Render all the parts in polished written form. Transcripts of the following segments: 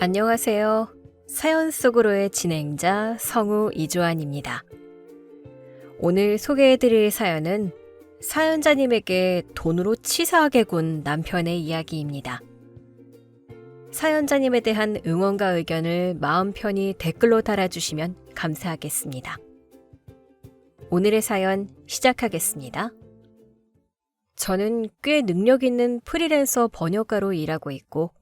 안녕하세요. 사연 속으로의 진행자 성우 이주환입니다. 오늘 소개해드릴 사연은 사연자님에게 돈으로 치사하게 군 남편의 이야기입니다. 사연자님에 대한 응원과 의견을 마음 편히 댓글로 달아주시면 감사하겠습니다. 오늘의 사연 시작하겠습니다. 저는 꽤 능력 있는 프리랜서 번역가로 일하고 있고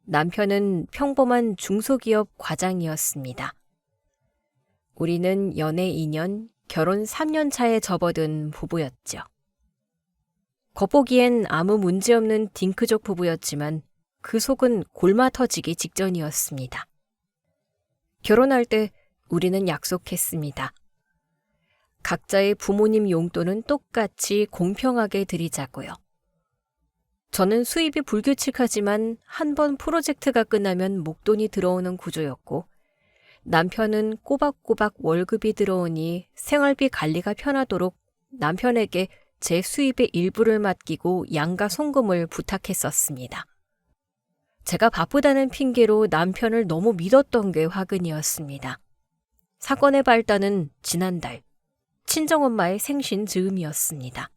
남편은 평범한 중소기업 과장이었습니다. 우리는 연애 2년, 결혼 3년 차에 접어든 부부였죠. 겉보기엔 아무 문제없는 딩크족 부부였지만 그 속은 골마 터지기 직전이었습니다. 결혼할 때 우리는 약속했습니다. 각자의 부모님 용돈은 똑같이 공평하게 드리자고요. 저는 수입이 불규칙하지만 한 번 프로젝트가 끝나면 목돈이 들어오는 구조였고 남편은 꼬박꼬박 월급이 들어오니 생활비 관리가 편하도록 남편에게 제 수입의 일부를 맡기고 양가 송금을 부탁했었습니다. 제가 바쁘다는 핑계로 남편을 너무 믿었던 게 화근이었습니다. 사건의 발단은 지난달 친정엄마의 생신 즈음이었습니다.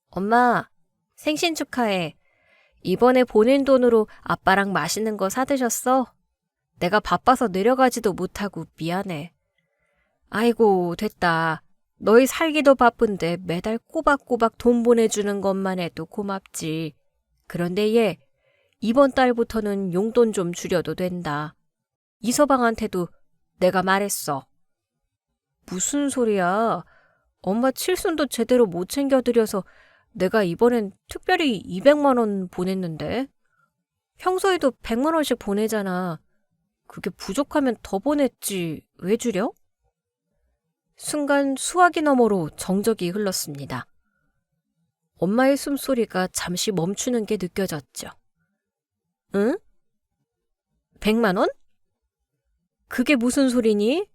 엄마, 생신 축하해. 이번에 보낸 돈으로 아빠랑 맛있는 거 사드셨어? 내가 바빠서 내려가지도 못하고 미안해. 아이고, 됐다. 너희 살기도 바쁜데 매달 꼬박꼬박 돈 보내주는 것만 해도 고맙지. 그런데 얘, 이번 달부터는 용돈 좀 줄여도 된다. 이서방한테도 내가 말했어. 무슨 소리야? 엄마 칠순도 제대로 못 챙겨드려서 내가 이번엔 특별히 200만 원 보냈는데? 평소에도 100만 원씩 보내잖아. 그게 부족하면 더 보냈지. 왜 줄여? 순간 수화기 너머로 정적이 흘렀습니다. 엄마의 숨소리가 잠시 멈추는 게 느껴졌죠. 응? 100만 원? 그게 무슨 소리니?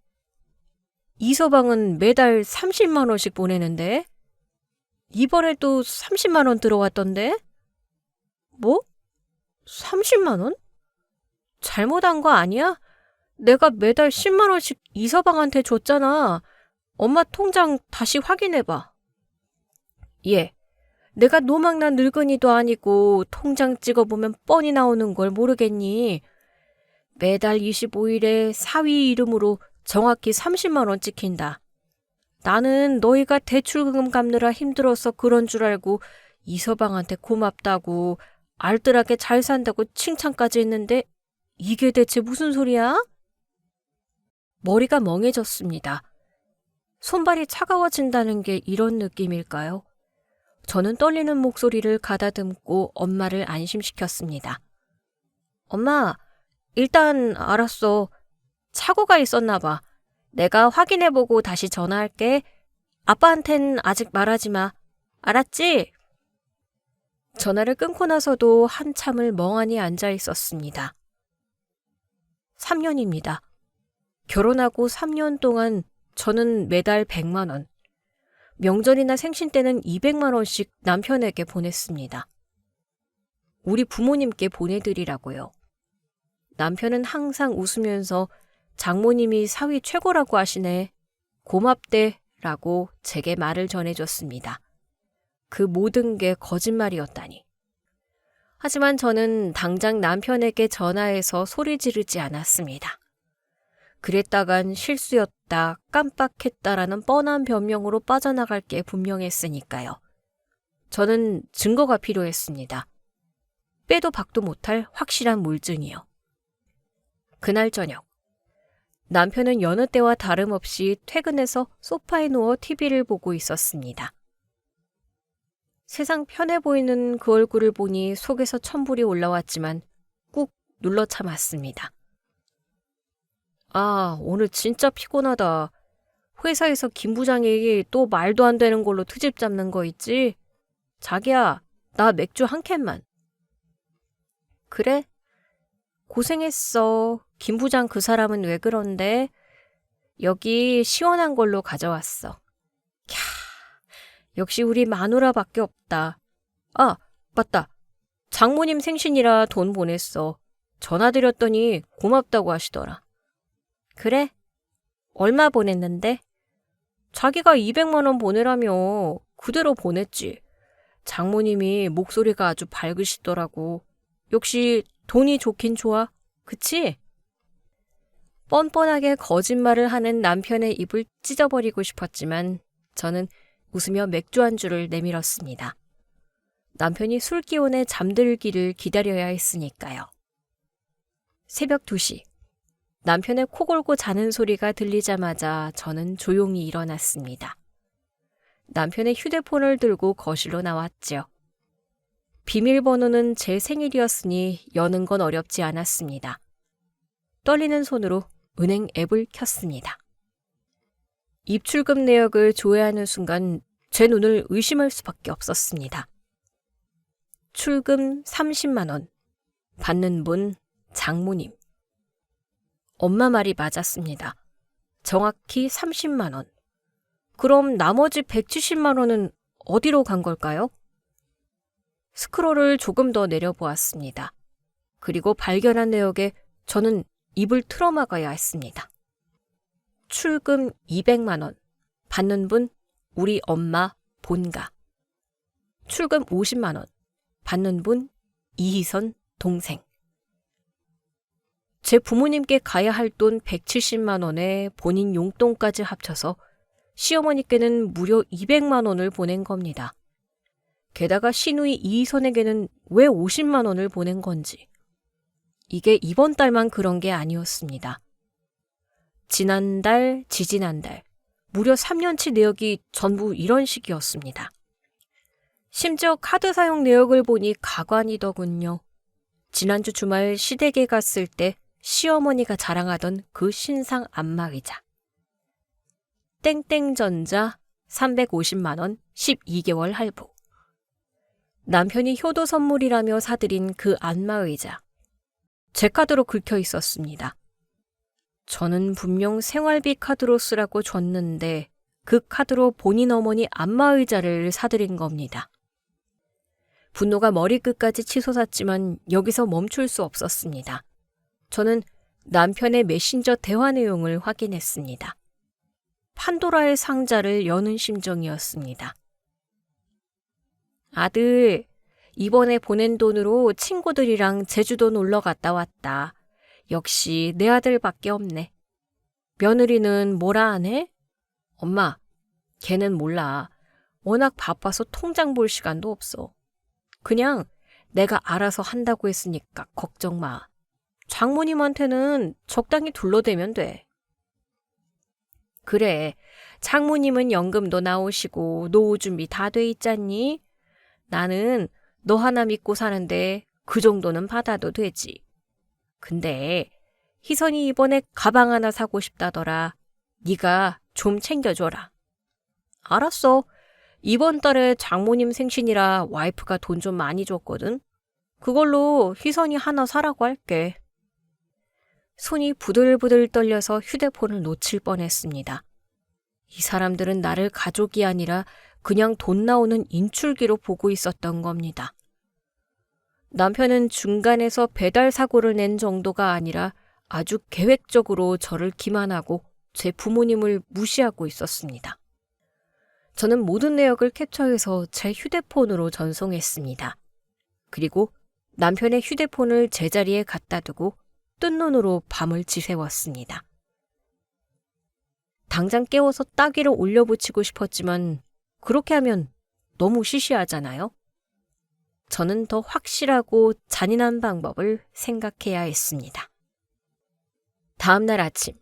이서방은 매달 30만 원씩 보내는데? 이번에도 30만 원 들어왔던데? 뭐? 30만 원? 잘못한 거 아니야? 내가 매달 10만 원씩 이서방한테 줬잖아. 엄마 통장 다시 확인해봐. 예, 내가 노망난 늙은이도 아니고 통장 찍어보면 뻔히 나오는 걸 모르겠니? 매달 25일에 사위 이름으로 정확히 30만 원 찍힌다. 나는 너희가 대출금 갚느라 힘들어서 그런 줄 알고 이서방한테 고맙다고 알뜰하게 잘 산다고 칭찬까지 했는데 이게 대체 무슨 소리야? 머리가 멍해졌습니다. 손발이 차가워진다는 게 이런 느낌일까요? 저는 떨리는 목소리를 가다듬고 엄마를 안심시켰습니다. 엄마, 일단 알았어. 착오가 있었나 봐. 내가 확인해보고 다시 전화할게. 아빠한텐 아직 말하지 마. 알았지? 전화를 끊고 나서도 한참을 멍하니 앉아 있었습니다. 3년입니다. 결혼하고 3년 동안 저는 매달 100만 원, 명절이나 생신 때는 200만 원씩 남편에게 보냈습니다. 우리 부모님께 보내드리라고요. 남편은 항상 웃으면서 장모님이 사위 최고라고 하시네. 고맙대 라고 제게 말을 전해줬습니다. 그 모든 게 거짓말이었다니. 하지만 저는 당장 남편에게 전화해서 소리 지르지 않았습니다. 그랬다간 실수였다, 깜빡했다라는 뻔한 변명으로 빠져나갈 게 분명했으니까요. 저는 증거가 필요했습니다. 빼도 박도 못할 확실한 물증이요. 그날 저녁. 남편은 여느 때와 다름없이 퇴근해서 소파에 누워 TV를 보고 있었습니다. 세상 편해 보이는 그 얼굴을 보니 속에서 천불이 올라왔지만 꾹 눌러 참았습니다. 아, 오늘 진짜 피곤하다. 회사에서 김 부장이 또 말도 안 되는 걸로 트집 잡는 거 있지? 자기야, 나 맥주 한 캔만. 그래? 고생했어. 김 부장 그 사람은 왜 그런데? 여기 시원한 걸로 가져왔어. 캬, 역시 우리 마누라밖에 없다. 아, 맞다. 장모님 생신이라 돈 보냈어. 전화드렸더니 고맙다고 하시더라. 그래? 얼마 보냈는데? 자기가 200만 원 보내라며 그대로 보냈지. 장모님이 목소리가 아주 밝으시더라고. 역시 돈이 좋긴 좋아. 그치? 뻔뻔하게 거짓말을 하는 남편의 입을 찢어버리고 싶었지만 저는 웃으며 맥주 안주를 내밀었습니다. 남편이 술 기운에 잠들기를 기다려야 했으니까요. 새벽 2시. 남편의 코 골고 자는 소리가 들리자마자 저는 조용히 일어났습니다. 남편의 휴대폰을 들고 거실로 나왔죠. 비밀번호는 제 생일이었으니 여는 건 어렵지 않았습니다. 떨리는 손으로 은행 앱을 켰습니다. 입출금 내역을 조회하는 순간 제 눈을 의심할 수밖에 없었습니다. 출금 30만 원, 받는 분 장모님. 엄마 말이 맞았습니다. 정확히 30만 원. 그럼 나머지 170만 원은 어디로 간 걸까요? 스크롤을 조금 더 내려보았습니다. 그리고 발견한 내역에 저는 입을 틀어막아야 했습니다. 출금 200만 원, 받는 분 우리 엄마 본가. 출금 50만 원, 받는 분 이희선 동생. 제 부모님께 가야 할 돈 170만 원에 본인 용돈까지 합쳐서 시어머니께는 무려 200만 원을 보낸 겁니다. 게다가 시누이 이희선에게는 왜 50만 원을 보낸 건지. 이게 이번 달만 그런 게 아니었습니다. 지난달, 지지난달, 무려 3년치 내역이 전부 이런 식이었습니다. 심지어 카드 사용 내역을 보니 가관이더군요. 지난주 주말 시댁에 갔을 때 시어머니가 자랑하던 그 신상 안마의자. 땡땡전자 350만 원 12개월 할부. 남편이 효도 선물이라며 사들인 그 안마의자. 제 카드로 긁혀 있었습니다. 저는 분명 생활비 카드로 쓰라고 줬는데 그 카드로 본인 어머니 안마의자를 사들인 겁니다. 분노가 머리끝까지 치솟았지만 여기서 멈출 수 없었습니다. 저는 남편의 메신저 대화 내용을 확인했습니다. 판도라의 상자를 여는 심정이었습니다. 아들, 이번에 보낸 돈으로 친구들이랑 제주도 놀러 갔다 왔다. 역시 내 아들밖에 없네. 며느리는 뭐라 하네? 엄마, 걔는 몰라. 워낙 바빠서 통장 볼 시간도 없어. 그냥 내가 알아서 한다고 했으니까 걱정 마. 장모님한테는 적당히 둘러대면 돼. 그래, 장모님은 연금도 나오시고 노후 준비 다 돼 있잖니? 나는 너 하나 믿고 사는데 그 정도는 받아도 되지. 근데 희선이 이번에 가방 하나 사고 싶다더라. 네가 좀 챙겨줘라. 알았어. 이번 달에 장모님 생신이라 와이프가 돈 좀 많이 줬거든. 그걸로 희선이 하나 사라고 할게. 손이 부들부들 떨려서 휴대폰을 놓칠 뻔했습니다. 이 사람들은 나를 가족이 아니라 그냥 돈 나오는 인출기로 보고 있었던 겁니다. 남편은 중간에서 배달 사고를 낸 정도가 아니라 아주 계획적으로 저를 기만하고 제 부모님을 무시하고 있었습니다. 저는 모든 내역을 캡처해서 제 휴대폰으로 전송했습니다. 그리고 남편의 휴대폰을 제자리에 갖다 두고 뜬 눈으로 밤을 지새웠습니다. 당장 깨워서 따귀를 올려붙이고 싶었지만 그렇게 하면 너무 시시하잖아요. 저는 더 확실하고 잔인한 방법을 생각해야 했습니다. 다음 날 아침,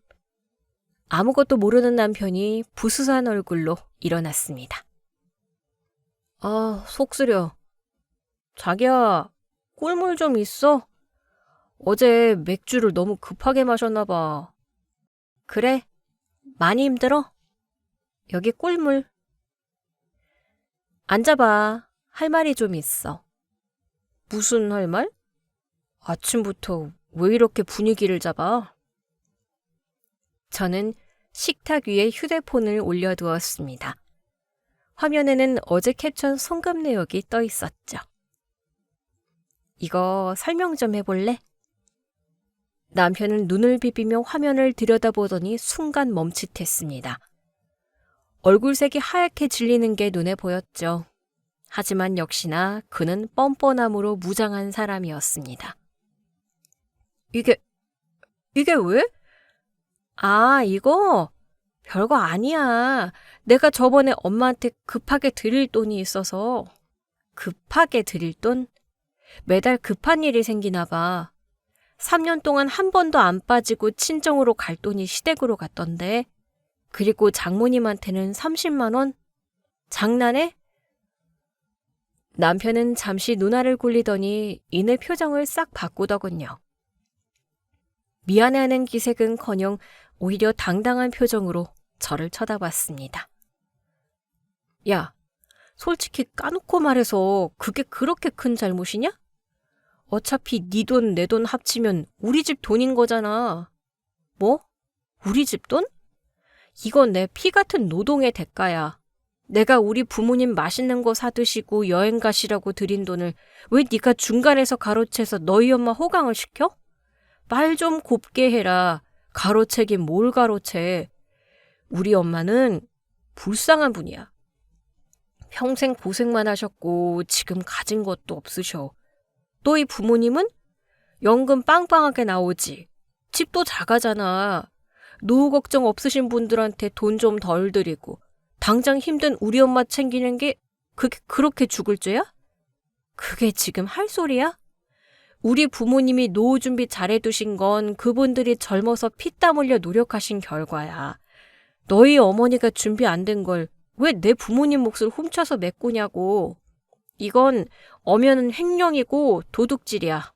아무것도 모르는 남편이 부스스한 얼굴로 일어났습니다. 아, 속 쓰려. 자기야, 꿀물 좀 있어? 어제 맥주를 너무 급하게 마셨나 봐. 그래? 많이 힘들어? 여기 꿀물. 앉아봐. 할 말이 좀 있어. 무슨 할 말? 아침부터 왜 이렇게 분위기를 잡아? 저는 식탁 위에 휴대폰을 올려두었습니다. 화면에는 어제 캡처한 송금 내역이 떠 있었죠. 이거 설명 좀 해볼래? 남편은 눈을 비비며 화면을 들여다보더니 순간 멈칫했습니다. 얼굴색이 하얗게 질리는 게 눈에 보였죠. 하지만 역시나 그는 뻔뻔함으로 무장한 사람이었습니다. 이게 왜? 아, 이거? 별거 아니야. 내가 저번에 엄마한테 급하게 드릴 돈이 있어서. 급하게 드릴 돈? 매달 급한 일이 생기나 봐. 3년 동안 한 번도 안 빠지고 친정으로 갈 돈이 시댁으로 갔던데. 그리고 장모님한테는 30만 원? 장난해? 남편은 잠시 눈알을 굴리더니 이내 표정을 싹 바꾸더군요. 미안해하는 기색은커녕 오히려 당당한 표정으로 저를 쳐다봤습니다. 야, 솔직히 까놓고 말해서 그게 그렇게 큰 잘못이냐? 어차피 네 돈, 내 돈 합치면 우리 집 돈인 거잖아. 뭐? 우리 집 돈? 이건 내 피 같은 노동의 대가야. 내가 우리 부모님 맛있는 거 사드시고 여행 가시라고 드린 돈을 왜 네가 중간에서 가로채서 너희 엄마 호강을 시켜? 말 좀 곱게 해라. 가로채긴 뭘 가로채. 우리 엄마는 불쌍한 분이야. 평생 고생만 하셨고 지금 가진 것도 없으셔. 너희 부모님은 연금 빵빵하게 나오지. 집도 작아잖아. 노후 걱정 없으신 분들한테 돈 좀 덜 드리고 당장 힘든 우리 엄마 챙기는 게 그게 그렇게 죽을 죄야? 그게 지금 할 소리야? 우리 부모님이 노후 준비 잘해두신 건 그분들이 젊어서 피땀 흘려 노력하신 결과야. 너희 어머니가 준비 안 된 걸 왜 내 부모님 몫을 훔쳐서 메꾸냐고. 이건 엄연한 횡령이고 도둑질이야.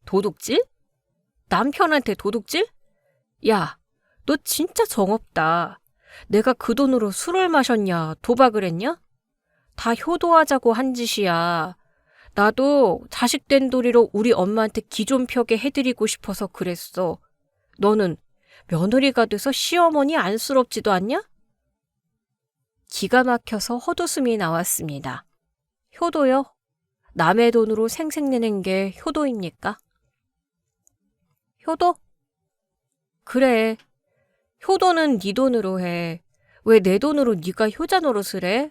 도둑질? 남편한테 도둑질? 야, 너 진짜 정없다. 내가 그 돈으로 술을 마셨냐, 도박을 했냐? 다 효도하자고 한 짓이야. 나도 자식 된 도리로 우리 엄마한테 기 좀 펴게 해드리고 싶어서 그랬어. 너는 며느리가 돼서 시어머니 안쓰럽지도 않냐? 기가 막혀서 헛웃음이 나왔습니다. 효도요? 남의 돈으로 생색내는 게 효도입니까? 효도? 그래. 효도는 네 돈으로 해. 왜 내 돈으로 네가 효자 노릇을 해?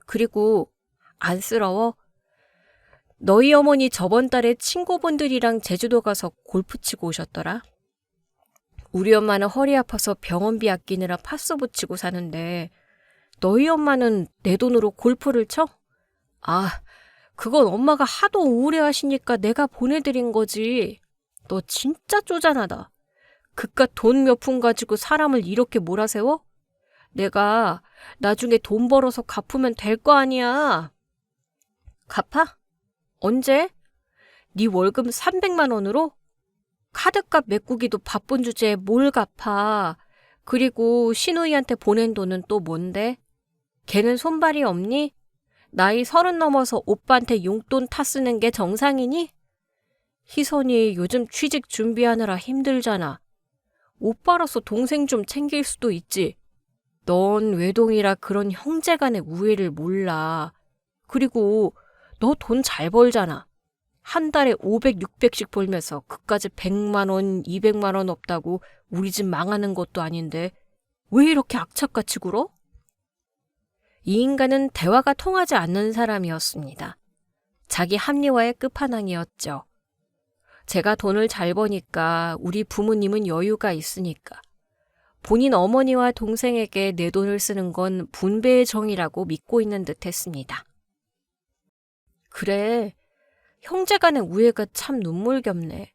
그리고 안쓰러워? 너희 어머니 저번 달에 친구분들이랑 제주도 가서 골프 치고 오셨더라. 우리 엄마는 허리 아파서 병원비 아끼느라 파스 붙이고 사는데 너희 엄마는 내 돈으로 골프를 쳐? 아, 그건 엄마가 하도 우울해하시니까 내가 보내드린 거지. 너 진짜 쪼잔하다. 그깟 돈 몇 푼 가지고 사람을 이렇게 몰아세워? 내가 나중에 돈 벌어서 갚으면 될 거 아니야. 갚아? 언제? 네 월급 300만 원으로? 카드값 메꾸기도 바쁜 주제에 뭘 갚아. 그리고 신우이한테 보낸 돈은 또 뭔데? 걔는 손발이 없니? 나이 30 넘어서 오빠한테 용돈 타 쓰는 게 정상이니? 희선이 요즘 취직 준비하느라 힘들잖아. 오빠라서 동생 좀 챙길 수도 있지. 넌 외동이라 그런 형제간의 우애를 몰라. 그리고 너 돈 잘 벌잖아. 한 달에 500, 600씩 벌면서 그까지 100만 원, 200만 원 없다고 우리 집 망하는 것도 아닌데 왜 이렇게 악착같이 굴어? 이 인간은 대화가 통하지 않는 사람이었습니다. 자기 합리화의 끝판왕이었죠. 제가 돈을 잘 버니까 우리 부모님은 여유가 있으니까 본인 어머니와 동생에게 내 돈을 쓰는 건 분배의 정이라고 믿고 있는 듯 했습니다. 그래, 형제간의 우애가 참 눈물겹네.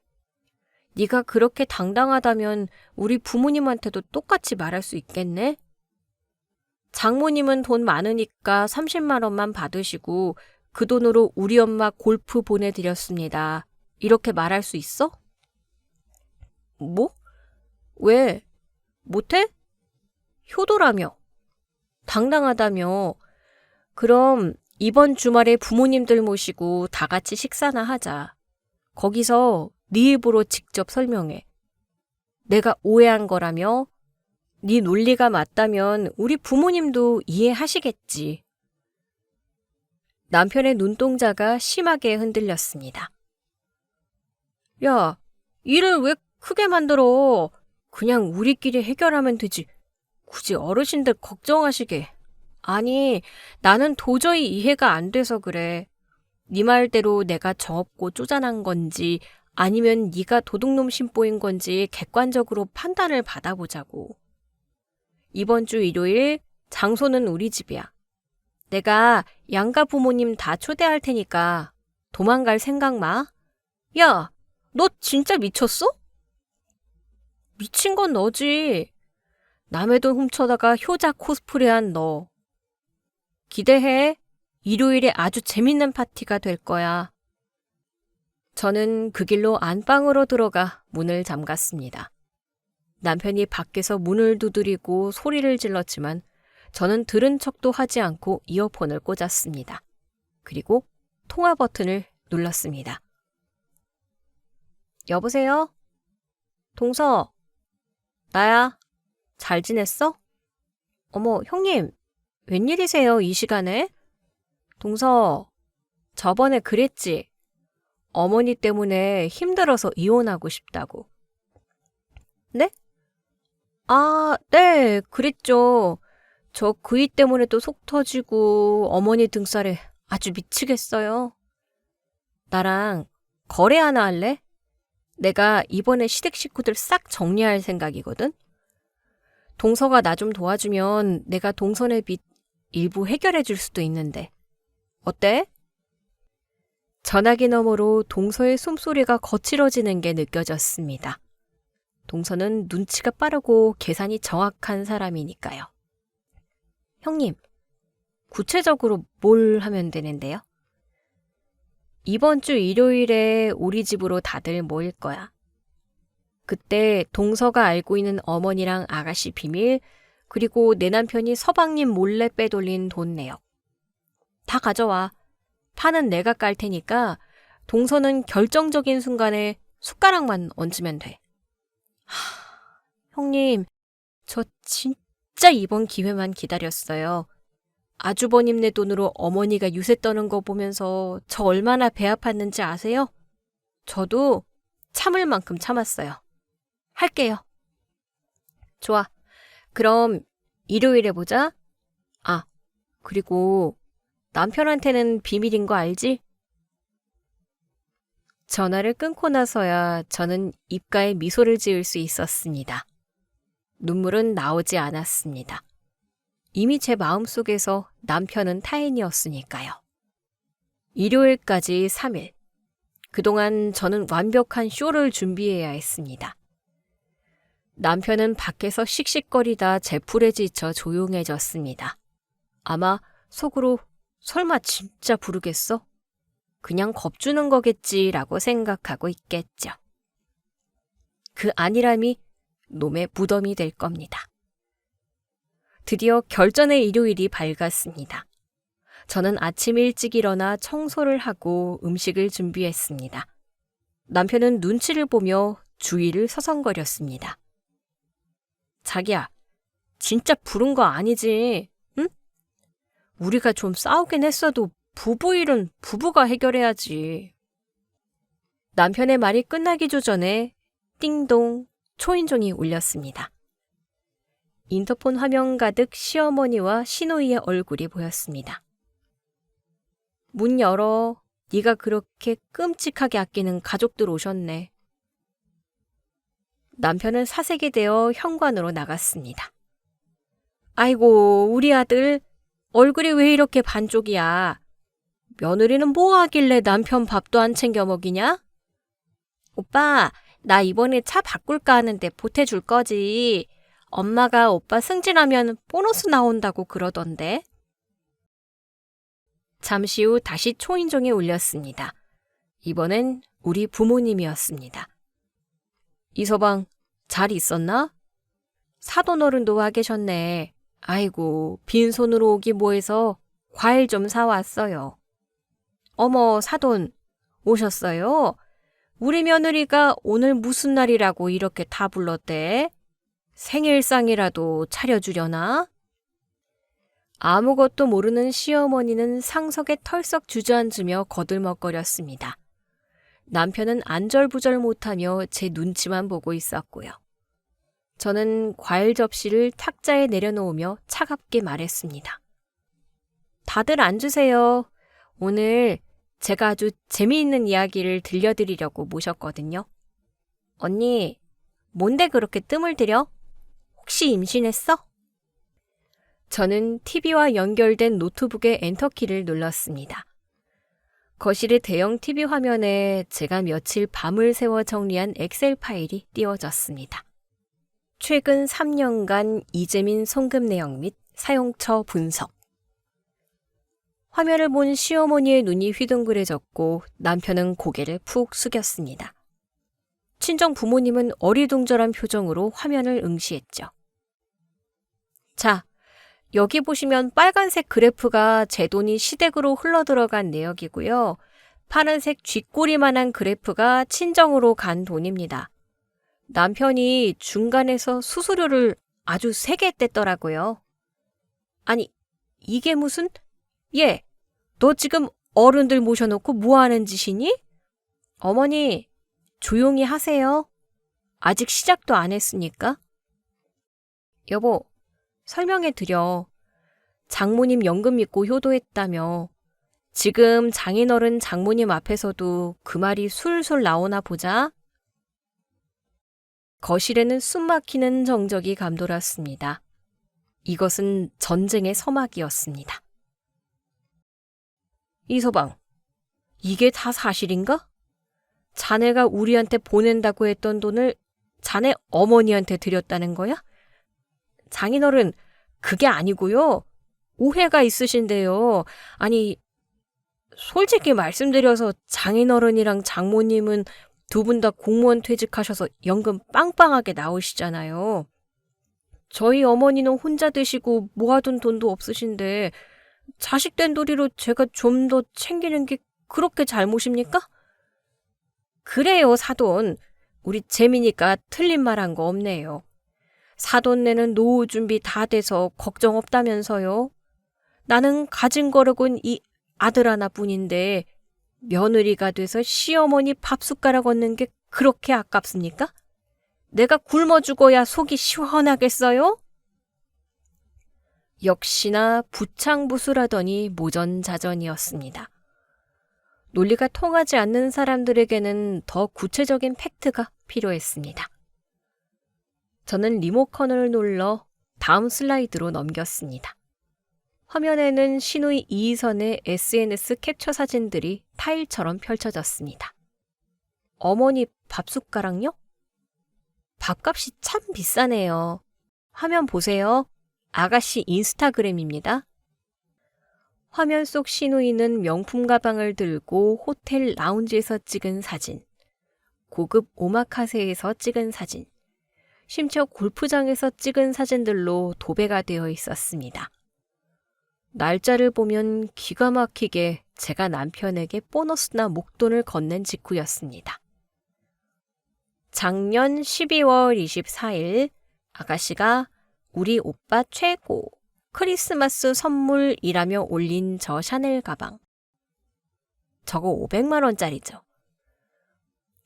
네가 그렇게 당당하다면 우리 부모님한테도 똑같이 말할 수 있겠네? 장모님은 돈 많으니까 30만 원만 받으시고 그 돈으로 우리 엄마 골프 보내드렸습니다. 이렇게 말할 수 있어? 뭐? 왜? 못해? 효도라며. 당당하다며. 그럼 이번 주말에 부모님들 모시고 다 같이 식사나 하자. 거기서 네 입으로 직접 설명해. 내가 오해한 거라며? 네 논리가 맞다면 우리 부모님도 이해하시겠지. 남편의 눈동자가 심하게 흔들렸습니다. 야, 일을 왜 크게 만들어? 그냥 우리끼리 해결하면 되지. 굳이 어르신들 걱정하시게. 아니, 나는 도저히 이해가 안 돼서 그래. 네 말대로 내가 정없고 쪼잔한 건지 아니면 네가 도둑놈 심보인 건지 객관적으로 판단을 받아보자고. 이번 주 일요일 장소는 우리 집이야. 내가 양가 부모님 다 초대할 테니까 도망갈 생각 마. 야, 너 진짜 미쳤어? 미친 건 너지. 남의 돈 훔쳐다가 효자 코스프레한 너. 기대해. 일요일에 아주 재밌는 파티가 될 거야. 저는 그 길로 안방으로 들어가 문을 잠갔습니다. 남편이 밖에서 문을 두드리고 소리를 질렀지만 저는 들은 척도 하지 않고 이어폰을 꽂았습니다. 그리고 통화 버튼을 눌렀습니다. 여보세요? 동서, 나야. 잘 지냈어? 어머, 형님, 웬일이세요, 이 시간에? 동서, 저번에 그랬지. 어머니 때문에 힘들어서 이혼하고 싶다고. 네? 아, 네, 그랬죠. 저 그 일 때문에 또 속 터지고 어머니 등살에 아주 미치겠어요. 나랑 거래 하나 할래? 내가 이번에 시댁 식구들 싹 정리할 생각이거든. 동서가 나 좀 도와주면 내가 동선의 빚 일부 해결해 줄 수도 있는데. 어때? 전화기 너머로 동서의 숨소리가 거칠어지는 게 느껴졌습니다. 동서는 눈치가 빠르고 계산이 정확한 사람이니까요. 형님, 구체적으로 뭘 하면 되는데요? 이번 주 일요일에 우리 집으로 다들 모일 거야. 그때 동서가 알고 있는 어머니랑 아가씨 비밀, 그리고 내 남편이 서방님 몰래 빼돌린 돈 내역. 다 가져와. 판은 내가 깔 테니까 동서는 결정적인 순간에 숟가락만 얹으면 돼. 형님, 저 진짜 이번 기회만 기다렸어요. 아주버님네 돈으로 어머니가 유세 떠는 거 보면서 저 얼마나 배 아팠는지 아세요? 저도 참을 만큼 참았어요. 할게요. 좋아. 그럼 일요일에 보자. 아, 그리고 남편한테는 비밀인 거 알지? 전화를 끊고 나서야 저는 입가에 미소를 지을 수 있었습니다. 눈물은 나오지 않았습니다. 이미 제 마음속에서 남편은 타인이었으니까요. 일요일까지 3일. 그동안 저는 완벽한 쇼를 준비해야 했습니다. 남편은 밖에서 씩씩거리다 제풀에 지쳐 조용해졌습니다. 아마 속으로 설마 진짜 부르겠어? 그냥 겁주는 거겠지라고 생각하고 있겠죠. 그 안일함이 놈의 무덤이 될 겁니다. 드디어 결전의 일요일이 밝았습니다. 저는 아침 일찍 일어나 청소를 하고 음식을 준비했습니다. 남편은 눈치를 보며 주위를 서성거렸습니다. 자기야, 진짜 부른 거 아니지, 응? 우리가 좀 싸우긴 했어도 부부 일은 부부가 해결해야지. 남편의 말이 끝나기 전에 띵동 초인종이 울렸습니다. 인터폰 화면 가득 시어머니와 시누이의 얼굴이 보였습니다. 문 열어. 네가 그렇게 끔찍하게 아끼는 가족들 오셨네. 남편은 사색이 되어 현관으로 나갔습니다. 아이고, 우리 아들 얼굴이 왜 이렇게 반쪽이야? 며느리는 뭐 하길래 남편 밥도 안 챙겨 먹이냐? 오빠, 나 이번에 차 바꿀까 하는데 보태줄 거지. 엄마가 오빠 승진하면 보너스 나온다고 그러던데. 잠시 후 다시 초인종이 울렸습니다. 이번엔 우리 부모님이었습니다. 이서방, 잘 있었나? 사돈 어른도 와 계셨네. 아이고, 빈손으로 오기 뭐해서 과일 좀 사왔어요. 어머, 사돈, 오셨어요? 우리 며느리가 오늘 무슨 날이라고 이렇게 다 불렀대? 생일상이라도 차려주려나? 아무것도 모르는 시어머니는 상석에 털썩 주저앉으며 거들먹거렸습니다. 남편은 안절부절 못하며 제 눈치만 보고 있었고요. 저는 과일 접시를 탁자에 내려놓으며 차갑게 말했습니다. 다들 앉으세요. 오늘 제가 아주 재미있는 이야기를 들려드리려고 모셨거든요. 언니, 뭔데 그렇게 뜸을 들여? 혹시 임신했어? 저는 TV와 연결된 노트북의 엔터키를 눌렀습니다. 거실의 대형 TV 화면에 제가 며칠 밤을 새워 정리한 엑셀 파일이 띄워졌습니다. 최근 3년간 이재민 송금 내역 및 사용처 분석. 화면을 본 시어머니의 눈이 휘둥그레졌고 남편은 고개를 푹 숙였습니다. 친정 부모님은 어리둥절한 표정으로 화면을 응시했죠. 자, 여기 보시면 빨간색 그래프가 제 돈이 시댁으로 흘러들어간 내역이고요. 파란색 쥐꼬리만한 그래프가 친정으로 간 돈입니다. 남편이 중간에서 수수료를 아주 세게 뗐더라고요. 아니, 이게 무슨? 얘, 너 지금 어른들 모셔놓고 뭐 하는 짓이니? 어머니, 조용히 하세요. 아직 시작도 안 했으니까. 여보, 설명해 드려. 장모님 연금 믿고 효도했다며. 지금 장인어른 장모님 앞에서도 그 말이 술술 나오나 보자. 거실에는 숨막히는 정적이 감돌았습니다. 이것은 전쟁의 서막이었습니다. 이서방, 이게 다 사실인가? 자네가 우리한테 보낸다고 했던 돈을 자네 어머니한테 드렸다는 거야? 장인어른, 그게 아니고요. 오해가 있으신데요. 아니, 솔직히 말씀드려서 장인어른이랑 장모님은 두 분 다 공무원 퇴직하셔서 연금 빵빵하게 나오시잖아요. 저희 어머니는 혼자 드시고 모아둔 돈도 없으신데 자식된 도리로 제가 좀 더 챙기는 게 그렇게 잘못입니까? 그래요, 사돈. 우리 재민이가 틀린 말 한 거 없네요. 사돈 내는 노후 준비 다 돼서 걱정 없다면서요. 나는 가진 거로군 이 아들 하나뿐인데 며느리가 돼서 시어머니 밥숟가락 얻는 게 그렇게 아깝습니까? 내가 굶어 죽어야 속이 시원하겠어요? 역시나 부창부수라더니 모전자전이었습니다. 논리가 통하지 않는 사람들에게는 더 구체적인 팩트가 필요했습니다. 저는 리모컨을 눌러 다음 슬라이드로 넘겼습니다. 화면에는 시누이 이희선의 SNS 캡처 사진들이 타일처럼 펼쳐졌습니다. 어머니 밥숟가락요? 밥값이 참 비싸네요. 화면 보세요. 아가씨 인스타그램입니다. 화면 속 시누이는 명품 가방을 들고 호텔 라운지에서 찍은 사진, 고급 오마카세에서 찍은 사진, 심지어 골프장에서 찍은 사진들로 도배가 되어 있었습니다. 날짜를 보면 기가 막히게 제가 남편에게 보너스나 목돈을 건넨 직후였습니다. 작년 12월 24일 아가씨가 우리 오빠 최고 크리스마스 선물이라며 올린 저 샤넬 가방. 저거 500만 원짜리죠.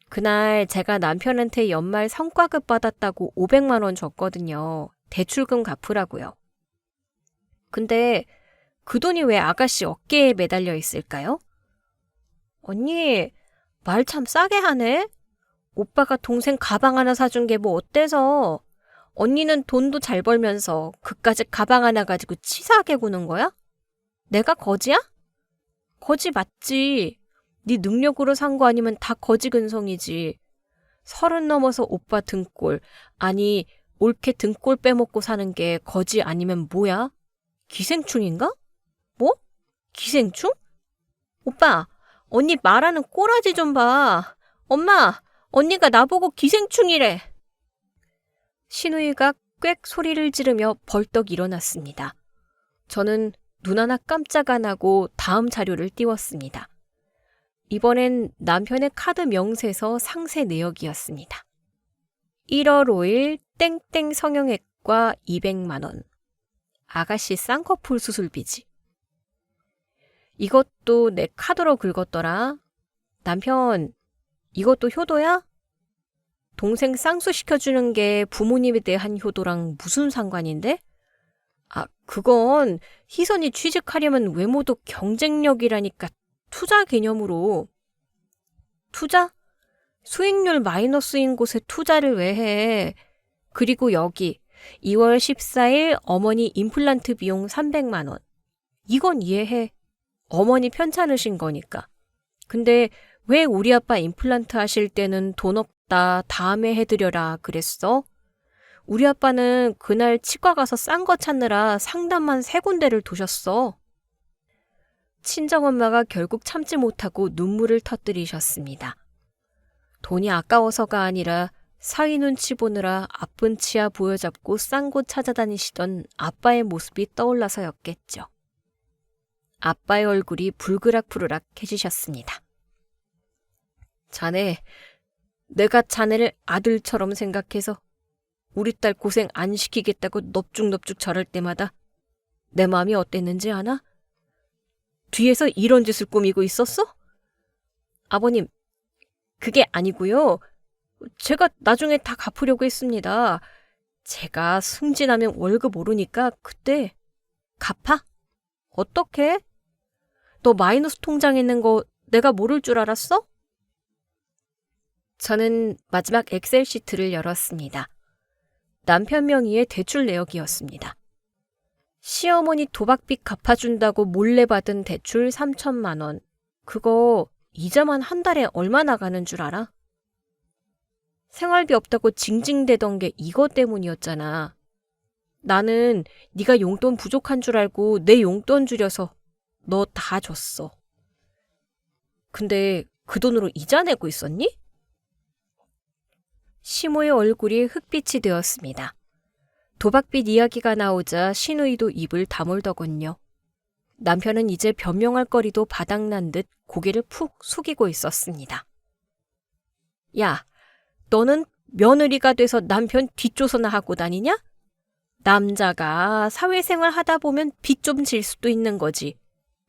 그날 제가 남편한테 연말 성과급 받았다고 500만 원 줬거든요. 대출금 갚으라고요. 근데 그 돈이 왜 아가씨 어깨에 매달려 있을까요? 언니, 말 참 싸게 하네? 오빠가 동생 가방 하나 사준 게 뭐 어때서? 언니는 돈도 잘 벌면서 그까짓 가방 하나 가지고 치사하게 구는 거야? 내가 거지야? 거지 맞지. 네 능력으로 산 거 아니면 다 거지 근성이지. 30 넘어서 오빠 등골, 아니 올케 등골 빼먹고 사는 게 거지 아니면 뭐야? 기생충인가? 뭐? 기생충? 오빠, 언니 말하는 꼬라지 좀 봐. 엄마, 언니가 나보고 기생충이래. 시누이가 꽥 소리를 지르며 벌떡 일어났습니다. 저는 눈 하나 깜짝 안 하고 다음 자료를 띄웠습니다. 이번엔 남편의 카드 명세서 상세 내역이었습니다. 1월 5일 땡땡 성형외과 200만 원. 아가씨 쌍꺼풀 수술비지. 이것도 내 카드로 긁었더라. 남편, 이것도 효도야? 동생 쌍수 시켜주는 게 부모님에 대한 효도랑 무슨 상관인데? 그건 희선이 취직하려면 외모도 경쟁력이라니까 투자 개념으로. 투자? 수익률 마이너스인 곳에 투자를 왜 해? 그리고 여기 2월 14일 어머니 임플란트 비용 300만 원. 이건 이해해. 어머니 편찮으신 거니까. 근데 왜 우리 아빠 임플란트 하실 때는 돈 없다, 다음에 해드려라 그랬어? 우리 아빠는 그날 치과 가서 싼 거 찾느라 상담만 3군데를 도셨어. 친정엄마가 결국 참지 못하고 눈물을 터뜨리셨습니다. 돈이 아까워서가 아니라 사위 눈치 보느라 아픈 치아 부여잡고 싼 곳 찾아다니시던 아빠의 모습이 떠올라서였겠죠. 아빠의 얼굴이 불그락부르락 해지셨습니다. 자네, 내가 자네를 아들처럼 생각해서 우리 딸 고생 안 시키겠다고 넙죽넙죽 저럴 때마다 내 마음이 어땠는지 아나? 뒤에서 이런 짓을 꾸미고 있었어? 아버님, 그게 아니고요. 제가 나중에 다 갚으려고 했습니다. 제가 승진하면 월급 오르니까 그때 갚아? 어떻게? 너 마이너스 통장에 있는 거 내가 모를 줄 알았어? 저는 마지막 엑셀 시트를 열었습니다. 남편 명의의 대출 내역이었습니다. 시어머니 도박빚 갚아준다고 몰래 받은 대출 3천만 원. 그거 이자만 한 달에 얼마 나가는 줄 알아? 생활비 없다고 징징대던 게 이거 때문이었잖아. 나는 네가 용돈 부족한 줄 알고 내 용돈 줄여서 너 다 줬어. 근데 그 돈으로 이자 내고 있었니? 시모의 얼굴이 흑빛이 되었습니다. 도박빚 이야기가 나오자 시누이도 입을 다물더군요. 남편은 이제 변명할 거리도 바닥난 듯 고개를 푹 숙이고 있었습니다. 야, 너는 며느리가 돼서 남편 뒷조서나 하고 다니냐? 남자가 사회생활 하다 보면 빚 좀 질 수도 있는 거지.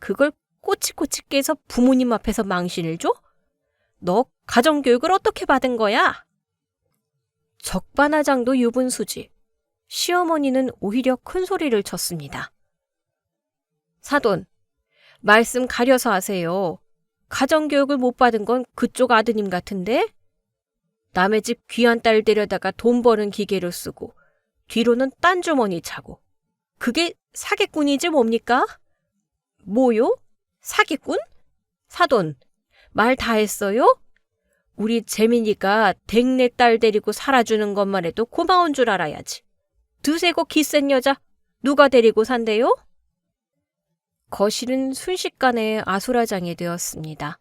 그걸 꼬치꼬치 깨서 부모님 앞에서 망신을 줘? 너 가정교육을 어떻게 받은 거야? 적반하장도 유분수지. 시어머니는 오히려 큰 소리를 쳤습니다. 사돈, 말씀 가려서 하세요. 가정교육을 못 받은 건 그쪽 아드님 같은데? 남의 집 귀한 딸 데려다가 돈 버는 기계를 쓰고 뒤로는 딴 주머니 차고. 그게 사기꾼이지 뭡니까? 뭐요? 사기꾼? 사돈, 말 다 했어요? 우리 재민이가 댁내 딸 데리고 살아주는 것만 해도 고마운 줄 알아야지. 드세고 기센 여자 누가 데리고 산대요? 거실은 순식간에 아수라장이 되었습니다.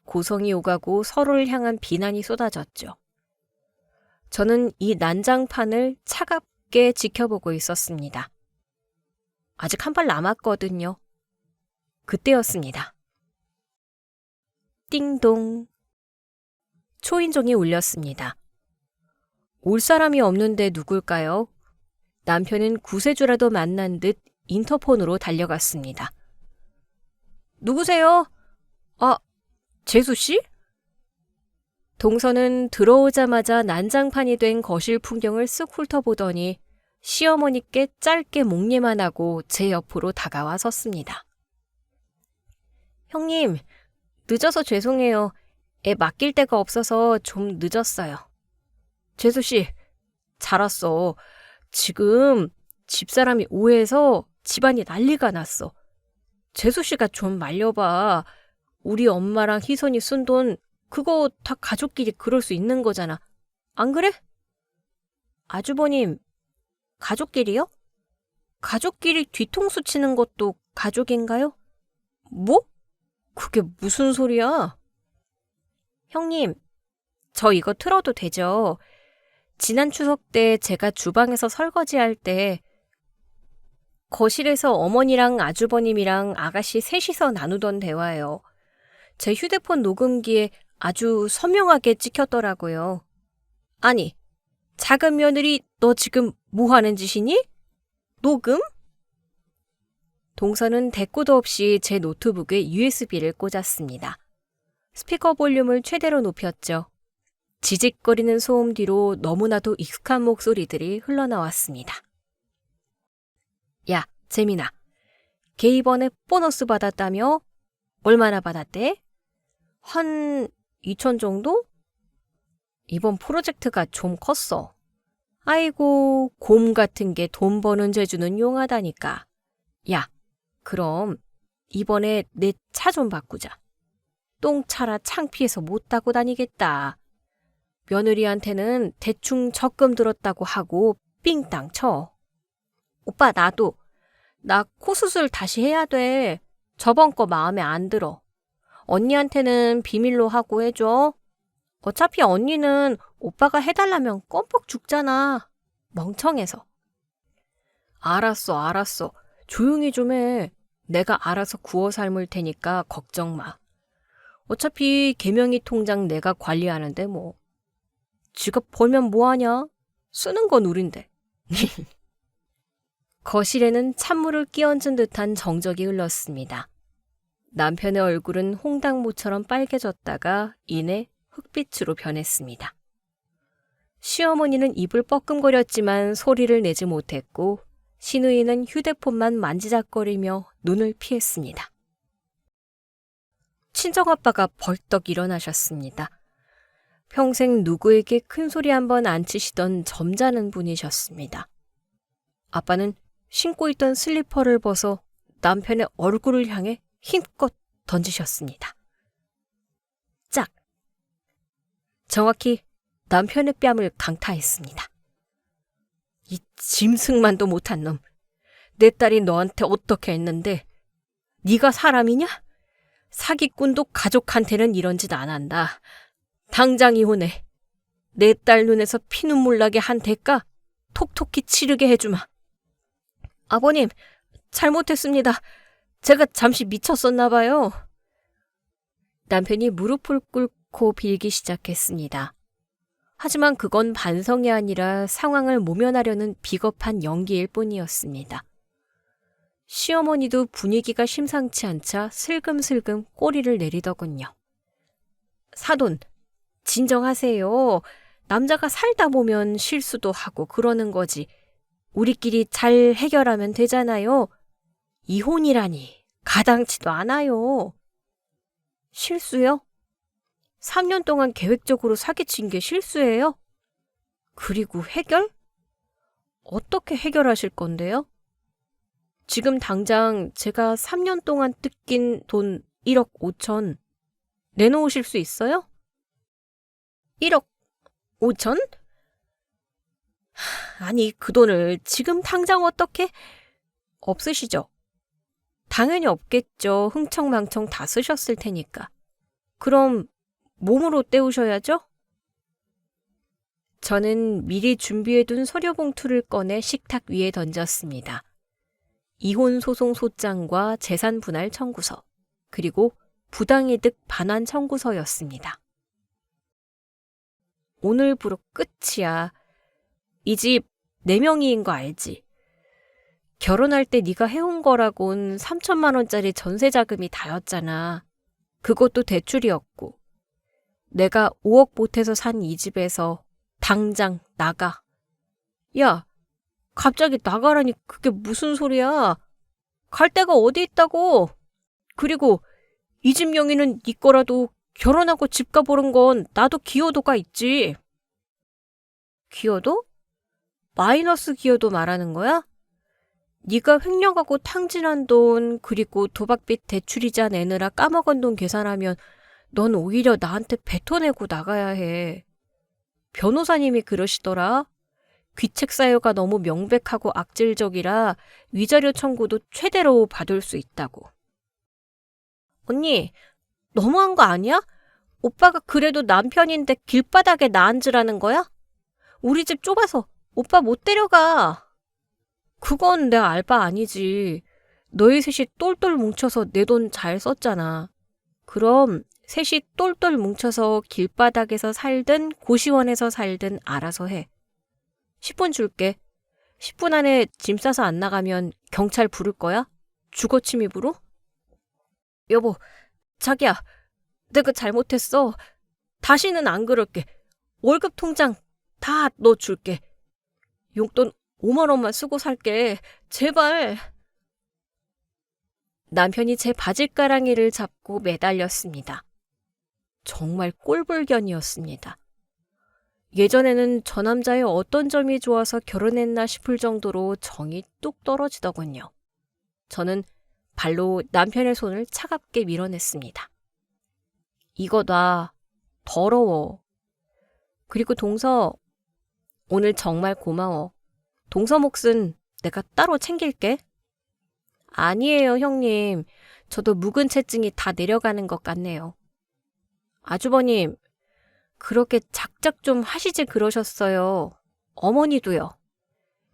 고성이 오가고 서로를 향한 비난이 쏟아졌죠. 저는 이 난장판을 차갑게 지켜보고 있었습니다. 아직 한 발 남았거든요. 그때였습니다. 띵동. 초인종이 울렸습니다. 올 사람이 없는데 누굴까요? 남편은 구세주라도 만난 듯 인터폰으로 달려갔습니다. 누구세요? 재수씨? 동서는 들어오자마자 난장판이 된 거실 풍경을 쓱 훑어보더니 시어머니께 짧게 목례만 하고 제 옆으로 다가와 섰습니다. 형님, 늦어서 죄송해요. 애 맡길 데가 없어서 좀 늦었어요. 재수씨, 잘 왔어. 지금 집사람이 오해해서 집안이 난리가 났어. 재수씨가 좀 말려봐. 우리 엄마랑 희선이 쓴 돈 그거 다 가족끼리 그럴 수 있는 거잖아. 안 그래? 아주버님, 가족끼리요? 가족끼리 뒤통수 치는 것도 가족인가요? 뭐? 그게 무슨 소리야? 형님, 저 이거 틀어도 되죠? 지난 추석 때 제가 주방에서 설거지할 때 거실에서 어머니랑 아주버님이랑 아가씨 셋이서 나누던 대화예요. 제 휴대폰 녹음기에 아주 선명하게 찍혔더라고요. 아니, 작은 며느리 너 지금 뭐 하는 짓이니? 녹음? 동서는 대꾸도 없이 제 노트북에 USB를 꽂았습니다. 스피커 볼륨을 최대로 높였죠. 지직거리는 소음 뒤로 너무나도 익숙한 목소리들이 흘러나왔습니다. 야, 재민아. 걔 이번에 보너스 받았다며? 얼마나 받았대? 한 2천 정도? 이번 프로젝트가 좀 컸어. 아이고, 곰 같은 게 돈 버는 재주는 용하다니까. 야, 그럼 이번에 내 차 좀 바꾸자. 똥차라 창피해서 못 타고 다니겠다. 며느리한테는 대충 적금 들었다고 하고 삥땅 쳐. 오빠 나도. 나 코 수술 다시 해야 돼. 저번 거 마음에 안 들어. 언니한테는 비밀로 하고 해줘. 어차피 언니는 오빠가 해달라면 껌뻑 죽잖아. 멍청해서. 알았어. 조용히 좀 해. 내가 알아서 구워 삶을 테니까 걱정 마. 어차피 개명이 통장 내가 관리하는데 뭐. 지가 벌면 뭐하냐? 쓰는 건 우린데. 거실에는 찬물을 끼얹은 듯한 정적이 흘렀습니다. 남편의 얼굴은 홍당무처럼 빨개졌다가 이내 흑빛으로 변했습니다. 시어머니는 입을 뻐끔거렸지만 소리를 내지 못했고 시누이는 휴대폰만 만지작거리며 눈을 피했습니다. 친정아빠가 벌떡 일어나셨습니다. 평생 누구에게 큰소리 한번 안 치시던 점잖은 분이셨습니다. 아빠는 신고 있던 슬리퍼를 벗어 남편의 얼굴을 향해 힘껏 던지셨습니다. 짝! 정확히 남편의 뺨을 강타했습니다. 이 짐승만도 못한 놈. 내 딸이 너한테 어떻게 했는데 네가 사람이냐? 사기꾼도 가족한테는 이런 짓 안 한다. 당장 이혼해. 내 딸 눈에서 피눈물 나게 한 대가 톡톡히 치르게 해주마. 아버님, 잘못했습니다. 제가 잠시 미쳤었나 봐요. 남편이 무릎을 꿇고 빌기 시작했습니다. 하지만 그건 반성이 아니라 상황을 모면하려는 비겁한 연기일 뿐이었습니다. 시어머니도 분위기가 심상치 않자 슬금슬금 꼬리를 내리더군요. 사돈, 진정하세요. 남자가 살다 보면 실수도 하고 그러는 거지. 우리끼리 잘 해결하면 되잖아요. 이혼이라니 가당치도 않아요. 실수요? 3년 동안 계획적으로 사기친 게 실수예요? 그리고 해결? 어떻게 해결하실 건데요? 지금 당장 제가 3년 동안 뜯긴 돈 1억 5천 내놓으실 수 있어요? 1억 5천? 아니, 그 돈을 지금 당장 어떻게? 없으시죠? 당연히 없겠죠. 흥청망청 다 쓰셨을 테니까. 그럼 몸으로 때우셔야죠? 저는 미리 준비해둔 서류 봉투를 꺼내 식탁 위에 던졌습니다. 이혼 소송 소장과 재산 분할 청구서, 그리고 부당이득 반환 청구서였습니다. 오늘부로 끝이야. 이 집 4명이인 거 알지? 결혼할 때 네가 해온 거라곤 3천만 원짜리 전세 자금이 다였잖아. 그것도 대출이었고. 내가 5억 보태서 산 이 집에서 당장 나가. 야, 갑자기 나가라니 그게 무슨 소리야? 갈 데가 어디 있다고? 그리고 이 집 명의는 네 거라도 결혼하고 집값 오른 건 나도 기여도가 있지. 기여도? 마이너스 기여도 말하는 거야? 네가 횡령하고 탕진한 돈 그리고 도박빚 대출이자 내느라 까먹은 돈 계산하면 넌 오히려 나한테 뱉어내고 나가야 해. 변호사님이 그러시더라. 귀책 사유가 너무 명백하고 악질적이라 위자료 청구도 최대로 받을 수 있다고. 언니, 너무한 거 아니야? 오빠가 그래도 남편인데 길바닥에 나 앉으라는 거야? 우리 집 좁아서 오빠 못 데려가. 그건 내 알바 아니지. 너희 셋이 똘똘 뭉쳐서 내 돈 잘 썼잖아. 그럼 셋이 똘똘 뭉쳐서 길바닥에서 살든 고시원에서 살든 알아서 해. 10분 줄게. 10분 안에 짐 싸서 안 나가면 경찰 부를 거야? 주거 침입으로? 여보, 자기야, 내가 잘못했어. 다시는 안 그럴게. 월급 통장 다 넣어줄게. 용돈 5만 원만 쓰고 살게. 제발. 남편이 제 바짓가랑이를 잡고 매달렸습니다. 정말 꼴불견이었습니다. 예전에는 저 남자의 어떤 점이 좋아서 결혼했나 싶을 정도로 정이 뚝 떨어지더군요. 저는 발로 남편의 손을 차갑게 밀어냈습니다. 이거 놔. 더러워. 그리고 동서, 오늘 정말 고마워. 동서 몫은 내가 따로 챙길게. 아니에요, 형님. 저도 묵은 채증이 다 내려가는 것 같네요. 아주버님, 그렇게 작작 좀 하시지 그러셨어요. 어머니도요.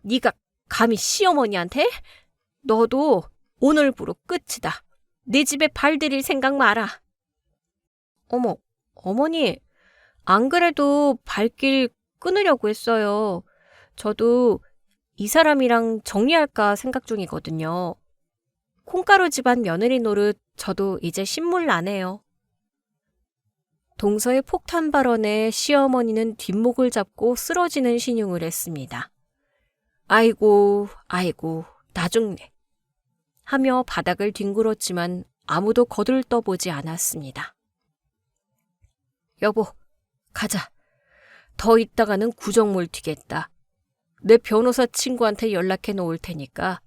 네가 감히 시어머니한테? 너도 오늘부로 끝이다. 내 집에 발들일 생각 마라. 어머, 어머니, 안 그래도 발길 끊으려고 했어요. 저도 이 사람이랑 정리할까 생각 중이거든요. 콩가루 집안 며느리 노릇 저도 이제 신물 나네요. 동서의 폭탄 발언에 시어머니는 뒷목을 잡고 쓰러지는 신용을 했습니다. 아이고, 아이고, 나 죽네. 하며 바닥을 뒹굴었지만 아무도 거들떠보지 않았습니다. 여보, 가자. 더 있다가는 구정물 튀겠다. 내 변호사 친구한테 연락해 놓을 테니까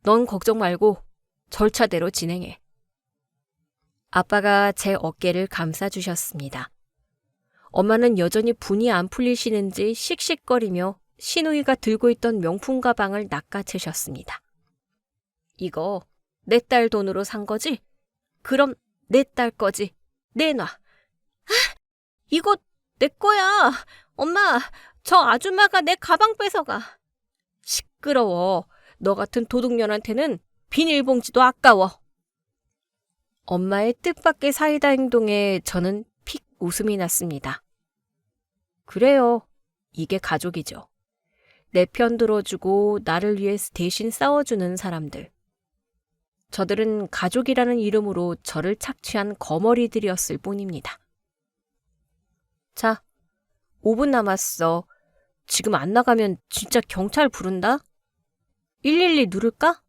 넌 걱정 말고 절차대로 진행해. 아빠가 제 어깨를 감싸주셨습니다. 엄마는 여전히 분이 안 풀리시는지 씩씩거리며 시누이가 들고 있던 명품 가방을 낚아채셨습니다. 이거 내 딸 돈으로 산 거지? 그럼 내 딸 거지. 내놔. 이거 내 거야. 엄마, 저 아줌마가 내 가방 뺏어가. 시끄러워. 너 같은 도둑년한테는 비닐봉지도 아까워. 엄마의 뜻밖의 사이다 행동에 저는 픽 웃음이 났습니다. 그래요. 이게 가족이죠. 내 편 들어주고 나를 위해 대신 싸워주는 사람들. 저들은 가족이라는 이름으로 저를 착취한 거머리들이었을 뿐입니다. 자, 5분 남았어. 지금 안 나가면 진짜 경찰 부른다? 112 누를까?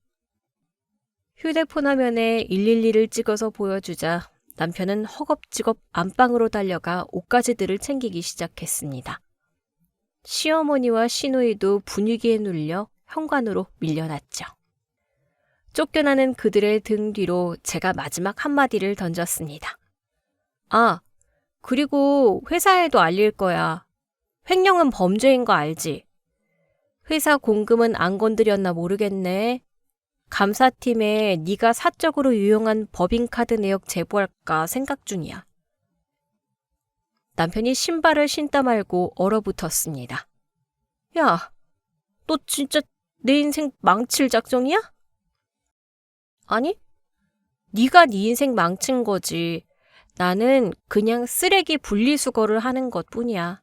휴대폰 화면에 112를 찍어서 보여주자 남편은 허겁지겁 안방으로 달려가 옷가지들을 챙기기 시작했습니다. 시어머니와 시누이도 분위기에 눌려 현관으로 밀려났죠. 쫓겨나는 그들의 등 뒤로 제가 마지막 한마디를 던졌습니다. 아, 그리고 회사에도 알릴 거야. 횡령은 범죄인 거 알지? 회사 공금은 안 건드렸나 모르겠네. 감사팀에 네가 사적으로 유용한 법인카드 내역 제보할까 생각 중이야. 남편이 신발을 신다 말고 얼어붙었습니다. 야, 너 진짜 내 인생 망칠 작정이야? 아니, 네가 네 인생 망친 거지. 나는 그냥 쓰레기 분리수거를 하는 것뿐이야.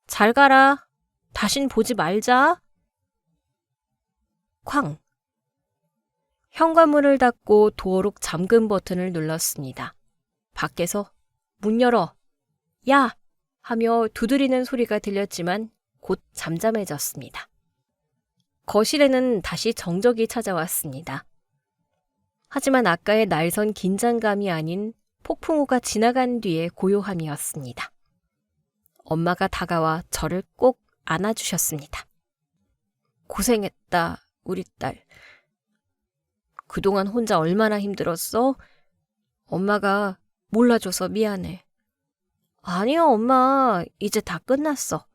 잘 가라. 다신 보지 말자. 쾅. 현관문을 닫고 도어록 잠금 버튼을 눌렀습니다. 밖에서 문 열어. 야! 하며 두드리는 소리가 들렸지만 곧 잠잠해졌습니다. 거실에는 다시 정적이 찾아왔습니다. 하지만 아까의 날선 긴장감이 아닌 폭풍우가 지나간 뒤의 고요함이었습니다. 엄마가 다가와 저를 꼭 안아주셨습니다. 고생했다, 우리 딸. 그동안 혼자 얼마나 힘들었어? 엄마가 몰라줘서 미안해. 아니야, 엄마. 이제 다 끝났어.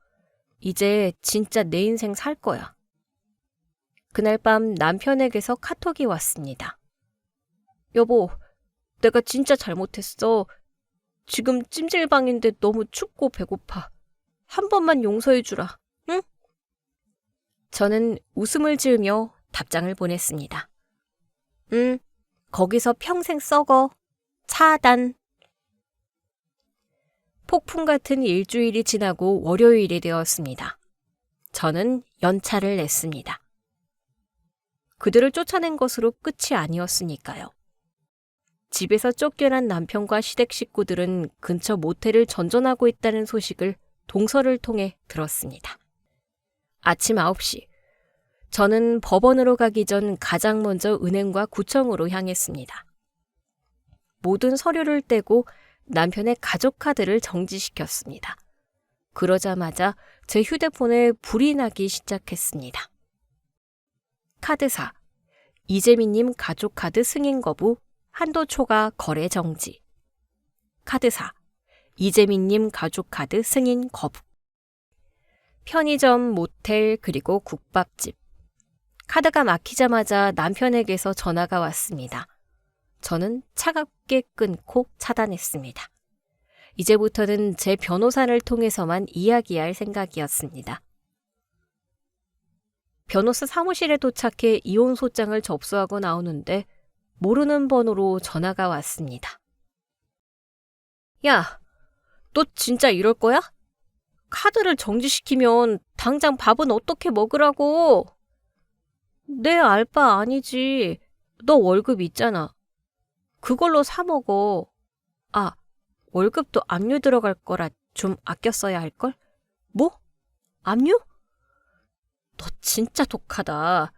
이제 진짜 내 인생 살 거야. 그날 밤 남편에게서 카톡이 왔습니다. 여보, 내가 진짜 잘못했어. 지금 찜질방인데 너무 춥고 배고파. 한 번만 용서해주라, 응? 저는 웃음을 지으며 답장을 보냈습니다. 응, 거기서 평생 썩어. 차단. 폭풍 같은 일주일이 지나고 월요일이 되었습니다. 저는 연차를 냈습니다. 그들을 쫓아낸 것으로 끝이 아니었으니까요. 집에서 쫓겨난 남편과 시댁 식구들은 근처 모텔을 전전하고 있다는 소식을 동서를 통해 들었습니다. 아침 9시, 저는 법원으로 가기 전 가장 먼저 은행과 구청으로 향했습니다. 모든 서류를 떼고 남편의 가족 카드를 정지시켰습니다. 그러자마자 제 휴대폰에 불이 나기 시작했습니다. 카드사, 이재민님 가족 카드 승인 거부, 한도 초과 거래 정지. 카드사, 이재민님 가족 카드 승인 거부. 편의점, 모텔, 그리고 국밥집. 카드가 막히자마자 남편에게서 전화가 왔습니다. 저는 차갑게 끊고 차단했습니다. 이제부터는 제 변호사를 통해서만 이야기할 생각이었습니다. 변호사 사무실에 도착해 이혼 소장을 접수하고 나오는데 모르는 번호로 전화가 왔습니다. 야, 너 진짜 이럴 거야? 카드를 정지시키면 당장 밥은 어떻게 먹으라고? 내 알바 아니지. 너 월급 있잖아. 그걸로 사 먹어. 아, 월급도 압류 들어갈 거라 좀 아껴 써야 할걸? 뭐? 압류? 너 진짜 독하다.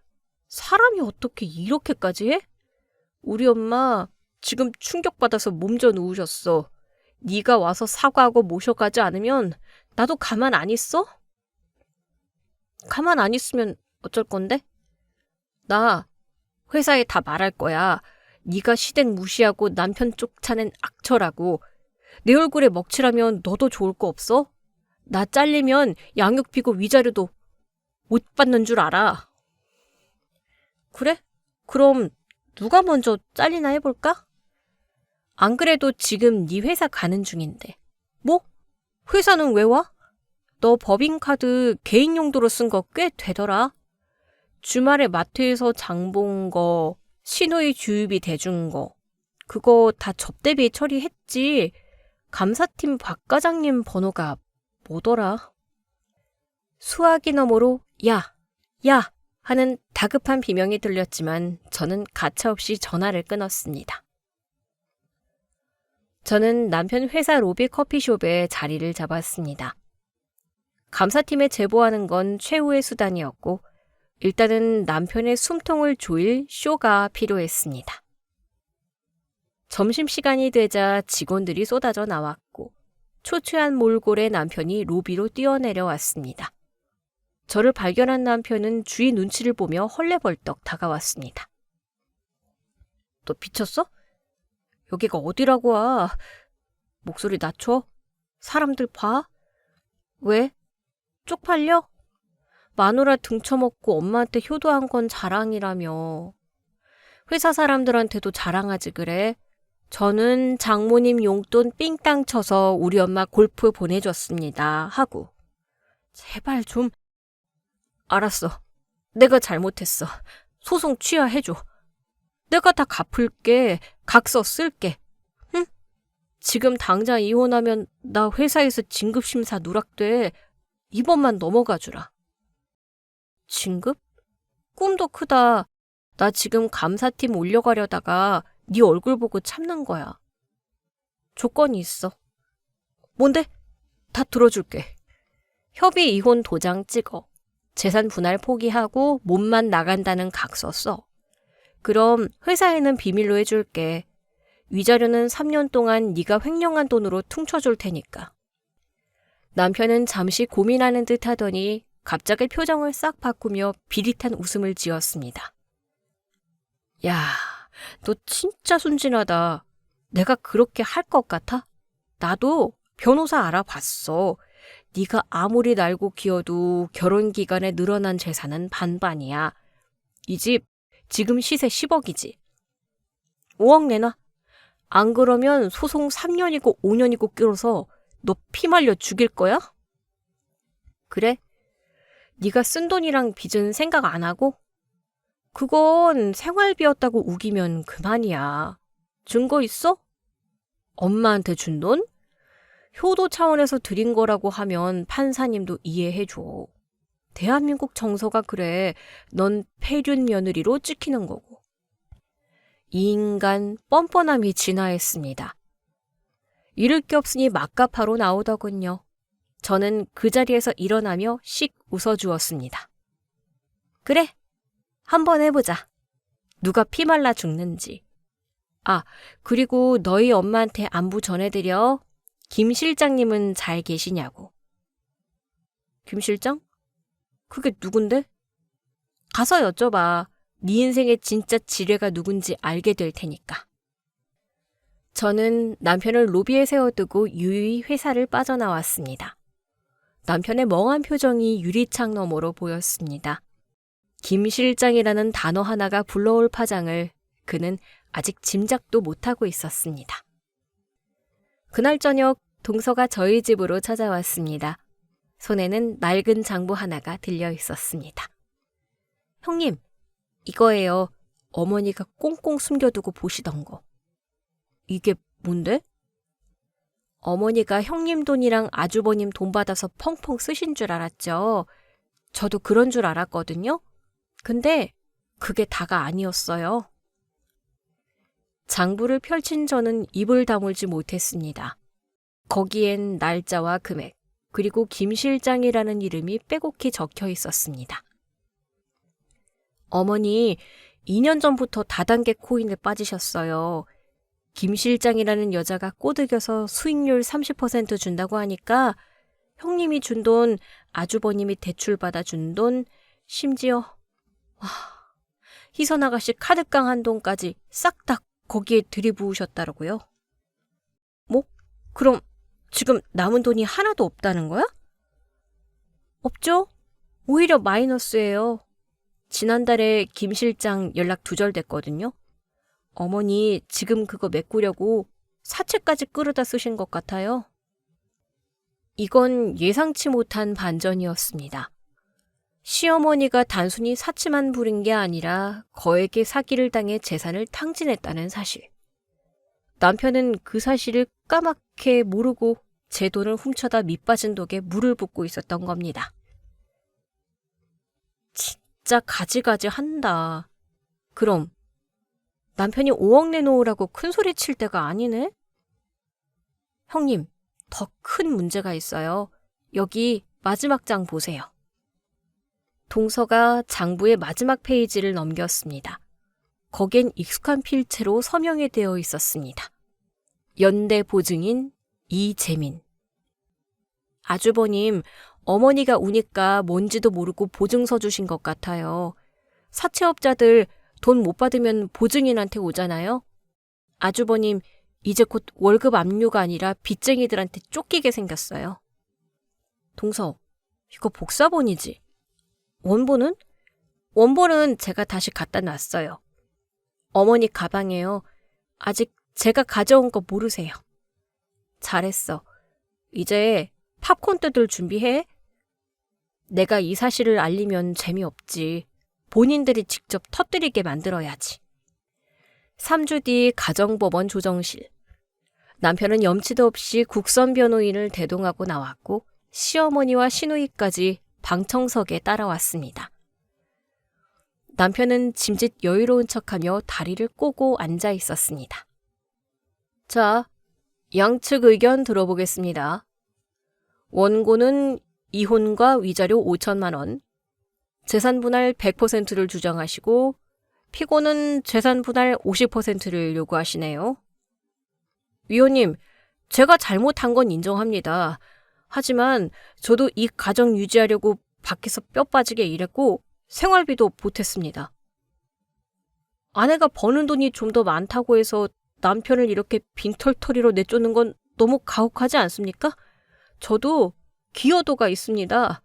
사람이 어떻게 이렇게까지 해? 우리 엄마 지금 충격받아서 몸져 누우셨어. 네가 와서 사과하고 모셔가지 않으면 나도 가만 안 있어? 가만 안 있으면 어쩔 건데? 나 회사에 다 말할 거야. 네가 시댁 무시하고 남편 쫓아낸 악처라고. 내 얼굴에 먹칠하면 너도 좋을 거 없어? 나 잘리면 양육비고 위자료도 못 받는 줄 알아. 그래? 그럼 누가 먼저 잘리나 해볼까? 안 그래도 지금 네 회사 가는 중인데. 뭐? 회사는 왜 와? 너 법인카드 개인 용도로 쓴 거 꽤 되더라. 주말에 마트에서 장 본 거, 신호위 주유비 대준 거, 그거 다 접대비 처리했지. 감사팀 박 과장님 번호가 뭐더라? 수화기 너머로 야, 야 하는 다급한 비명이 들렸지만 저는 가차없이 전화를 끊었습니다. 저는 남편 회사 로비 커피숍에 자리를 잡았습니다. 감사팀에 제보하는 건 최후의 수단이었고 일단은 남편의 숨통을 조일 쇼가 필요했습니다. 점심시간이 되자 직원들이 쏟아져 나왔고 초췌한 몰골의 남편이 로비로 뛰어내려왔습니다. 저를 발견한 남편은 주위 눈치를 보며 헐레벌떡 다가왔습니다. 너 미쳤어? 여기가 어디라고 와? 목소리 낮춰? 사람들 봐? 왜? 쪽팔려? 마누라 등쳐먹고 엄마한테 효도한 건 자랑이라며. 회사 사람들한테도 자랑하지 그래? 저는 장모님 용돈 삥땅 쳐서 우리 엄마 골프 보내줬습니다. 하고. 제발 좀. 알았어. 내가 잘못했어. 소송 취하해줘. 내가 다 갚을게. 각서 쓸게. 응? 지금 당장 이혼하면 나 회사에서 진급심사 누락돼. 이번만 넘어가주라. 진급? 꿈도 크다. 나 지금 감사팀 올려가려다가 네 얼굴 보고 참는 거야. 조건이 있어. 뭔데? 다 들어줄게. 협의 이혼 도장 찍어. 재산 분할 포기하고 몸만 나간다는 각서 써. 그럼 회사에는 비밀로 해줄게. 위자료는 3년 동안 네가 횡령한 돈으로 퉁쳐줄 테니까. 남편은 잠시 고민하는 듯 하더니 갑자기 표정을 싹 바꾸며 비릿한 웃음을 지었습니다. 야, 너 진짜 순진하다. 내가 그렇게 할 것 같아? 나도 변호사 알아봤어. 네가 아무리 날고 기어도 결혼 기간에 늘어난 재산은 반반이야. 이 집 지금 시세 10억이지. 5억 내놔. 안 그러면 소송 3년이고 5년이고 끌어서 너 피 말려 죽일 거야? 그래? 네가 쓴 돈이랑 빚은 생각 안 하고? 그건 생활비였다고 우기면 그만이야. 증거 있어? 엄마한테 준 돈? 효도 차원에서 드린 거라고 하면 판사님도 이해해줘. 대한민국 정서가 그래. 넌 폐륜 며느리로 찍히는 거고. 이 인간 뻔뻔함이 진화했습니다. 잃을 게 없으니 막가파로 나오더군요. 저는 그 자리에서 일어나며 씩 웃어주었습니다. 그래, 한번 해보자. 누가 피 말라 죽는지. 아, 그리고 너희 엄마한테 안부 전해드려. 김 실장님은 잘 계시냐고. 김 실장? 그게 누군데? 가서 여쭤봐. 네 인생의 진짜 지뢰가 누군지 알게 될 테니까. 저는 남편을 로비에 세워두고 유유히 회사를 빠져나왔습니다. 남편의 멍한 표정이 유리창 너머로 보였습니다. 김 실장이라는 단어 하나가 불러올 파장을 그는 아직 짐작도 못하고 있었습니다. 그날 저녁 동서가 저희 집으로 찾아왔습니다. 손에는 낡은 장부 하나가 들려 있었습니다. 형님, 이거예요. 어머니가 꽁꽁 숨겨두고 보시던 거. 이게 뭔데? 어머니가 형님 돈이랑 아주버님 돈 받아서 펑펑 쓰신 줄 알았죠. 저도 그런 줄 알았거든요. 근데 그게 다가 아니었어요. 장부를 펼친 저는 입을 다물지 못했습니다. 거기엔 날짜와 금액, 그리고 김 실장이라는 이름이 빼곡히 적혀 있었습니다. 어머니 2년 전부터 다단계 코인에 빠지셨어요. 김 실장이라는 여자가 꼬드겨서 수익률 30% 준다고 하니까 형님이 준 돈, 아주버님이 대출받아 준 돈, 심지어 희선 아가씨 카드깡 한 돈까지 싹 다 거기에 들이부으셨다라고요? 뭐? 그럼 지금 남은 돈이 하나도 없다는 거야? 없죠? 오히려 마이너스예요. 지난달에 김 실장 연락 두절됐거든요. 어머니 지금 그거 메꾸려고 사채까지 끌어다 쓰신 것 같아요. 이건 예상치 못한 반전이었습니다. 시어머니가 단순히 사치만 부린 게 아니라 거액의 사기를 당해 재산을 탕진했다는 사실. 남편은 그 사실을 까맣게 모르고 제 돈을 훔쳐다 밑빠진 독에 물을 붓고 있었던 겁니다. 진짜 가지가지 한다. 그럼 남편이 5억 내놓으라고 큰소리 칠 때가 아니네? 형님, 더 큰 문제가 있어요. 여기 마지막 장 보세요. 동서가 장부의 마지막 페이지를 넘겼습니다. 거긴 익숙한 필체로 서명이 되어 있었습니다. 연대 보증인 이재민. 아주버님, 어머니가 우니까 뭔지도 모르고 보증서 주신 것 같아요. 사채업자들 돈 못 받으면 보증인한테 오잖아요. 아주버님, 이제 곧 월급 압류가 아니라 빚쟁이들한테 쫓기게 생겼어요. 동서, 이거 복사본이지? 원본은? 원본은 제가 다시 갖다 놨어요. 어머니 가방에요. 아직 제가 가져온 거 모르세요. 잘했어. 이제 팝콘 뜯을 준비해. 내가 이 사실을 알리면 재미없지. 본인들이 직접 터뜨리게 만들어야지. 3주 뒤 가정법원 조정실. 남편은 염치도 없이 국선 변호인을 대동하고 나왔고 시어머니와 시누이까지 방청석에 따라왔습니다. 남편은 짐짓 여유로운 척하며 다리를 꼬고 앉아 있었습니다. 자, 양측 의견 들어보겠습니다. 원고는 이혼과 위자료 5천만 원, 재산 분할 100%를 주장하시고 피고는 재산 분할 50%를 요구하시네요. 위원님, 제가 잘못한 건 인정합니다. 하지만 저도 이 가정 유지하려고 밖에서 뼈 빠지게 일했고 생활비도 보탰습니다. 아내가 버는 돈이 좀 더 많다고 해서 남편을 이렇게 빈털터리로 내쫓는 건 너무 가혹하지 않습니까? 저도 기여도가 있습니다.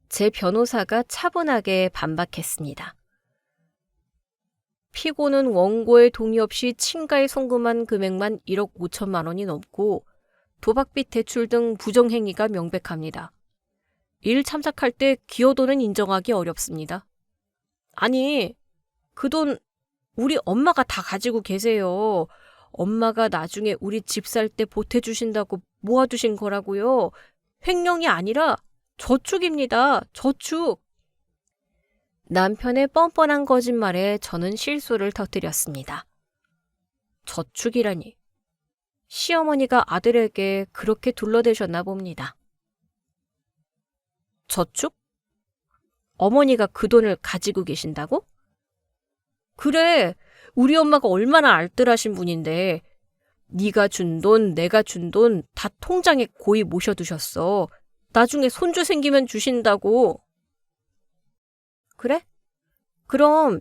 제 변호사가 차분하게 반박했습니다. 피고는 원고의 동의 없이 친가에 송금한 금액만 1억 5천만 원이 넘고 도박빚 대출 등 부정행위가 명백합니다. 일 참작할 때 기여도는 인정하기 어렵습니다. 아니, 그 돈 우리 엄마가 다 가지고 계세요. 엄마가 나중에 우리 집 살 때 보태주신다고 모아두신 거라고요. 횡령이 아니라 저축입니다. 저축. 남편의 뻔뻔한 거짓말에 저는 실수를 터뜨렸습니다. 저축이라니. 시어머니가 아들에게 그렇게 둘러대셨나 봅니다. 저축? 어머니가 그 돈을 가지고 계신다고? 그래, 우리 엄마가 얼마나 알뜰하신 분인데 네가 준 돈, 내가 준 돈 다 통장에 고이 모셔두셨어. 나중에 손주 생기면 주신다고. 그래? 그럼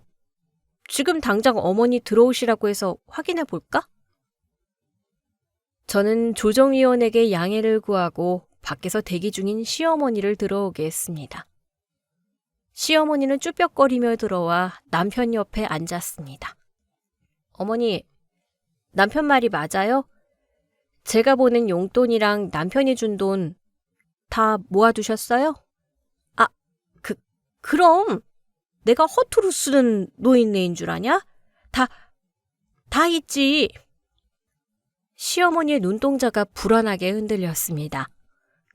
지금 당장 어머니 들어오시라고 해서 확인해 볼까? 저는 조정위원에게 양해를 구하고 밖에서 대기 중인 시어머니를 들어오게 했습니다. 시어머니는 쭈뼛거리며 들어와 남편 옆에 앉았습니다. 어머니, 남편 말이 맞아요? 제가 보낸 용돈이랑 남편이 준 돈 다 모아두셨어요? 아, 그럼 내가 허투루 쓰는 노인네인 줄 아냐? 다 있지. 시어머니의 눈동자가 불안하게 흔들렸습니다.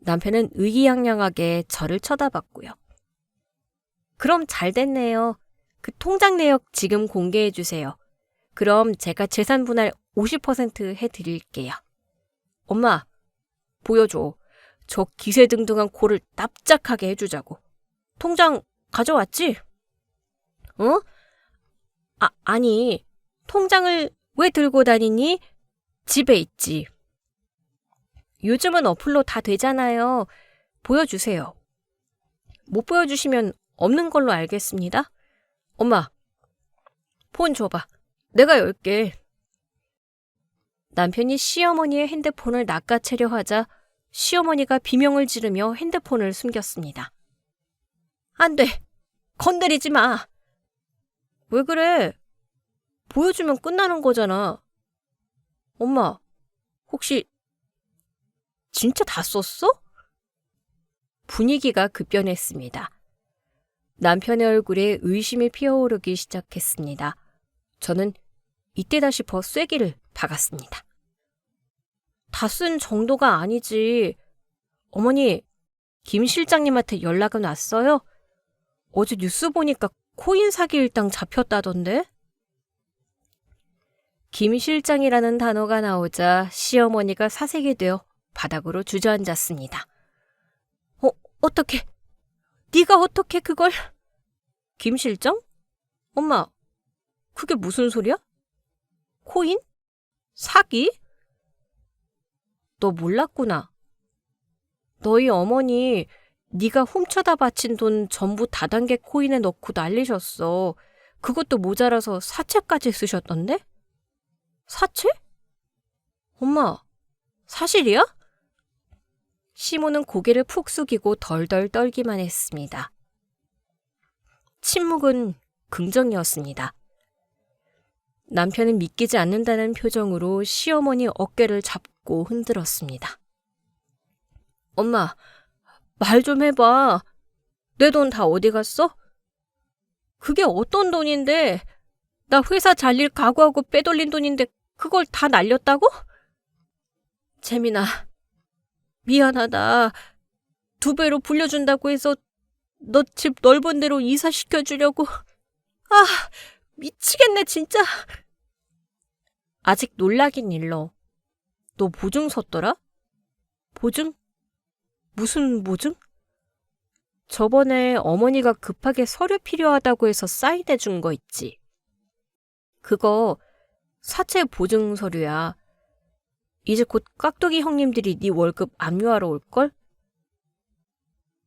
남편은 의기양양하게 저를 쳐다봤고요. 그럼 잘 됐네요. 그 통장 내역 지금 공개해 주세요. 그럼 제가 재산 분할 50% 해드릴게요. 엄마, 보여줘. 저 기세등등한 코를 납작하게 해주자고. 통장 가져왔지? 어? 아니, 통장을 왜 들고 다니니? 집에 있지. 요즘은 어플로 다 되잖아요. 보여주세요. 못 보여주시면 없는 걸로 알겠습니다. 엄마, 폰 줘봐. 내가 열게. 남편이 시어머니의 핸드폰을 낚아채려 하자 시어머니가 비명을 지르며 핸드폰을 숨겼습니다. 안 돼. 건드리지 마. 왜 그래? 보여주면 끝나는 거잖아. 엄마, 혹시 진짜 다 썼어? 분위기가 급변했습니다. 남편의 얼굴에 의심이 피어오르기 시작했습니다. 저는 이때다 싶어 쐐기를 박았습니다. 다 쓴 정도가 아니지. 어머니, 김 실장님한테 연락은 왔어요? 어제 뉴스 보니까 코인 사기 일당 잡혔다던데? 김 실장이라는 단어가 나오자 시어머니가 사색이 되어 바닥으로 주저앉았습니다. 어떻게? 네가 어떻게 그걸? 김 실장? 엄마, 그게 무슨 소리야? 코인? 사기? 너 몰랐구나. 너희 어머니 네가 훔쳐다 바친 돈 전부 다단계 코인에 넣고 난리셨어. 그것도 모자라서 사채까지 쓰셨던데? 사채? 엄마, 사실이야? 시모는 고개를 푹 숙이고 덜덜 떨기만 했습니다. 침묵은 긍정이었습니다. 남편은 믿기지 않는다는 표정으로 시어머니 어깨를 잡고 흔들었습니다. 엄마, 말 좀 해봐. 내 돈 다 어디 갔어? 그게 어떤 돈인데? 나 회사 잘릴 각오하고 빼돌린 돈인데 그걸 다 날렸다고? 재민아, 미안하다. 2배로 불려준다고 해서 너 집 넓은 데로 이사시켜주려고. 아, 미치겠네 진짜. 아직 놀라긴 일러. 너 보증 섰더라? 보증? 무슨 보증? 저번에 어머니가 급하게 서류 필요하다고 해서 사인해 준 거 있지. 그거 사채 보증 서류야. 이제 곧 깍두기 형님들이 네 월급 압류하러 올걸?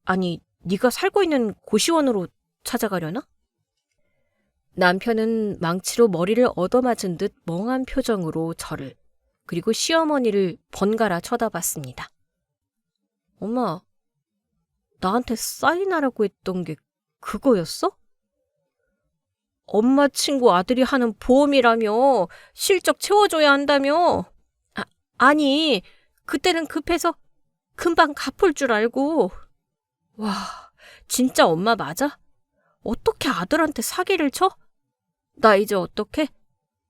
아니, 네가 살고 있는 고시원으로 찾아가려나? 남편은 망치로 머리를 얻어맞은 듯 멍한 표정으로 저를, 그리고 시어머니를 번갈아 쳐다봤습니다. 엄마, 나한테 사인하라고 했던 게 그거였어? 엄마 친구 아들이 하는 보험이라며, 실적 채워줘야 한다며. 아니, 그때는 급해서 금방 갚을 줄 알고. 와, 진짜 엄마 맞아? 어떻게 아들한테 사기를 쳐? 나 이제 어떡해?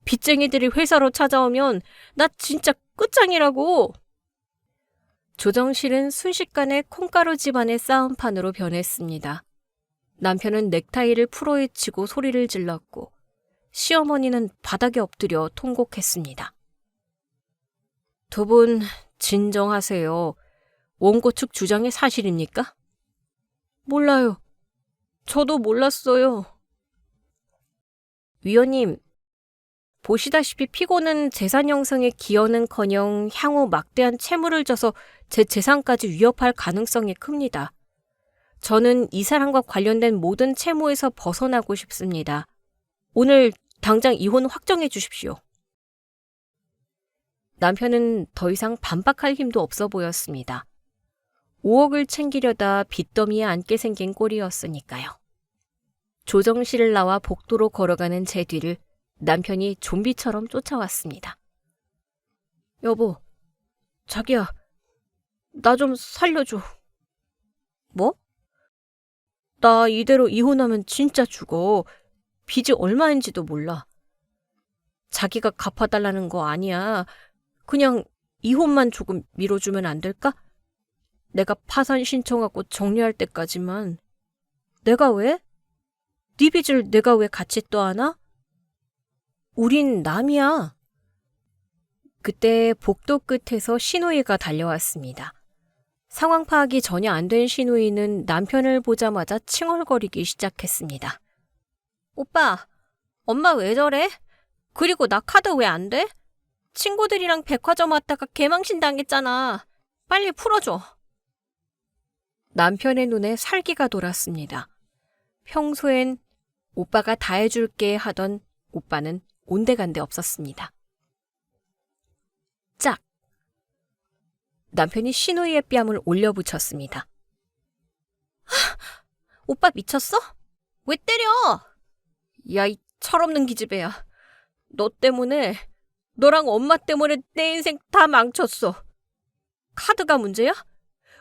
빚쟁이들이 회사로 찾아오면 나 진짜 끝장이라고. 조정실은 순식간에 콩가루 집안의 싸움판으로 변했습니다. 남편은 넥타이를 풀어헤치고 소리를 질렀고 시어머니는 바닥에 엎드려 통곡했습니다. 두 분 진정하세요. 원고 측 주장이 사실입니까? 몰라요. 저도 몰랐어요. 위원님, 보시다시피 피고는 재산 형성에 기여는커녕 향후 막대한 채무를 져서 제 재산까지 위협할 가능성이 큽니다. 저는 이 사람과 관련된 모든 채무에서 벗어나고 싶습니다. 오늘 당장 이혼 확정해 주십시오. 남편은 더 이상 반박할 힘도 없어 보였습니다. 5억을 챙기려다 빚더미에 앉게 생긴 꼴이었으니까요. 조정실을 나와 복도로 걸어가는 제 뒤를 남편이 좀비처럼 쫓아왔습니다. 여보, 자기야, 나 좀 살려줘. 뭐? 나 이대로 이혼하면 진짜 죽어. 빚이 얼마인지도 몰라. 자기가 갚아달라는 거 아니야. 그냥 이혼만 조금 미뤄주면 안 될까? 내가 파산 신청하고 정리할 때까지만. 내가 왜? 네 빚을 내가 왜 같이 떠안아? 우린 남이야. 그때 복도 끝에서 시누이가 달려왔습니다. 상황 파악이 전혀 안 된 시누이는 남편을 보자마자 칭얼거리기 시작했습니다. 오빠, 엄마 왜 저래? 그리고 나 카드 왜 안 돼? 친구들이랑 백화점 왔다가 개망신 당했잖아. 빨리 풀어줘. 남편의 눈에 살기가 돌았습니다. 평소엔 오빠가 다 해줄게 하던 오빠는 온데간데 없었습니다. 짝! 남편이 시누이의 뺨을 올려붙였습니다. 오빠 미쳤어? 왜 때려? 야, 이 철없는 기집애야. 너 때문에, 너랑 엄마 때문에 내 인생 다 망쳤어. 카드가 문제야?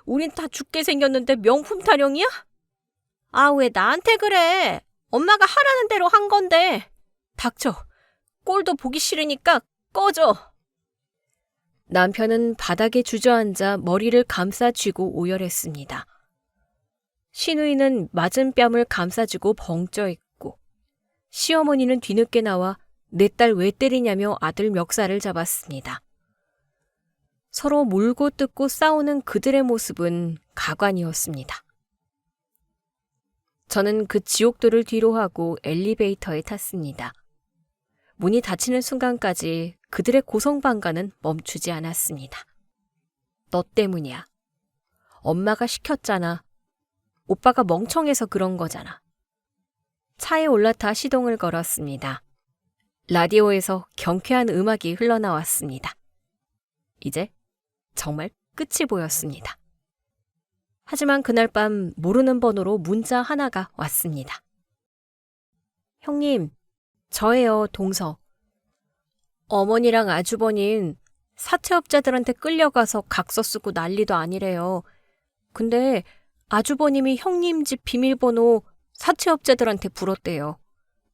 우린 다 죽게 생겼는데 명품 타령이야? 아, 왜 나한테 그래? 엄마가 하라는 대로 한 건데. 닥쳐. 꼴도 보기 싫으니까 꺼져. 남편은 바닥에 주저앉아 머리를 감싸 쥐고 오열했습니다. 시누이는 맞은 뺨을 감싸주고 벙쪄 있고 시어머니는 뒤늦게 나와 내 딸 왜 때리냐며 아들 멱살을 잡았습니다. 서로 물고 뜯고 싸우는 그들의 모습은 가관이었습니다. 저는 그 지옥도를 뒤로하고 엘리베이터에 탔습니다. 문이 닫히는 순간까지 그들의 고성방가는 멈추지 않았습니다. 너 때문이야. 엄마가 시켰잖아. 오빠가 멍청해서 그런 거잖아. 차에 올라타 시동을 걸었습니다. 라디오에서 경쾌한 음악이 흘러나왔습니다. 이제 정말 끝이 보였습니다. 하지만 그날 밤 모르는 번호로 문자 하나가 왔습니다. 형님, 저예요, 동서. 어머니랑 아주버님 사채업자들한테 끌려가서 각서 쓰고 난리도 아니래요. 근데 아주버님이 형님 집 비밀번호 사채업자들한테 불었대요.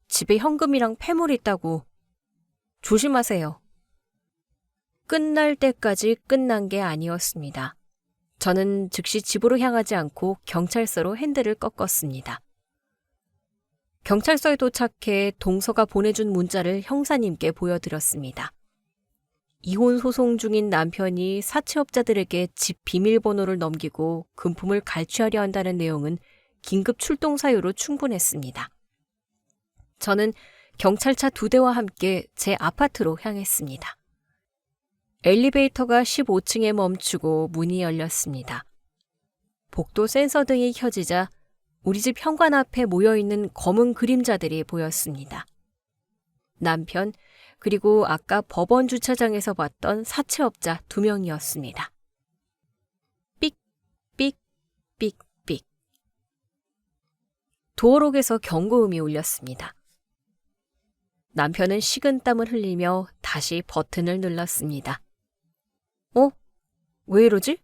집에 현금이랑 폐물 있다고. 조심하세요. 끝날 때까지 끝난 게 아니었습니다. 저는 즉시 집으로 향하지 않고 경찰서로 핸들을 꺾었습니다. 경찰서에 도착해 동서가 보내준 문자를 형사님께 보여드렸습니다. 이혼 소송 중인 남편이 사채업자들에게 집 비밀번호를 넘기고 금품을 갈취하려 한다는 내용은 긴급 출동 사유로 충분했습니다. 저는 경찰차 2대와 함께 제 아파트로 향했습니다. 엘리베이터가 15층에 멈추고 문이 열렸습니다. 복도 센서 등이 켜지자 우리 집 현관 앞에 모여있는 검은 그림자들이 보였습니다. 남편, 그리고 아까 법원 주차장에서 봤던 사채업자 2명이었습니다. 삑, 삑, 삑, 삑. 도어록에서 경고음이 울렸습니다. 남편은 식은땀을 흘리며 다시 버튼을 눌렀습니다. 왜 이러지?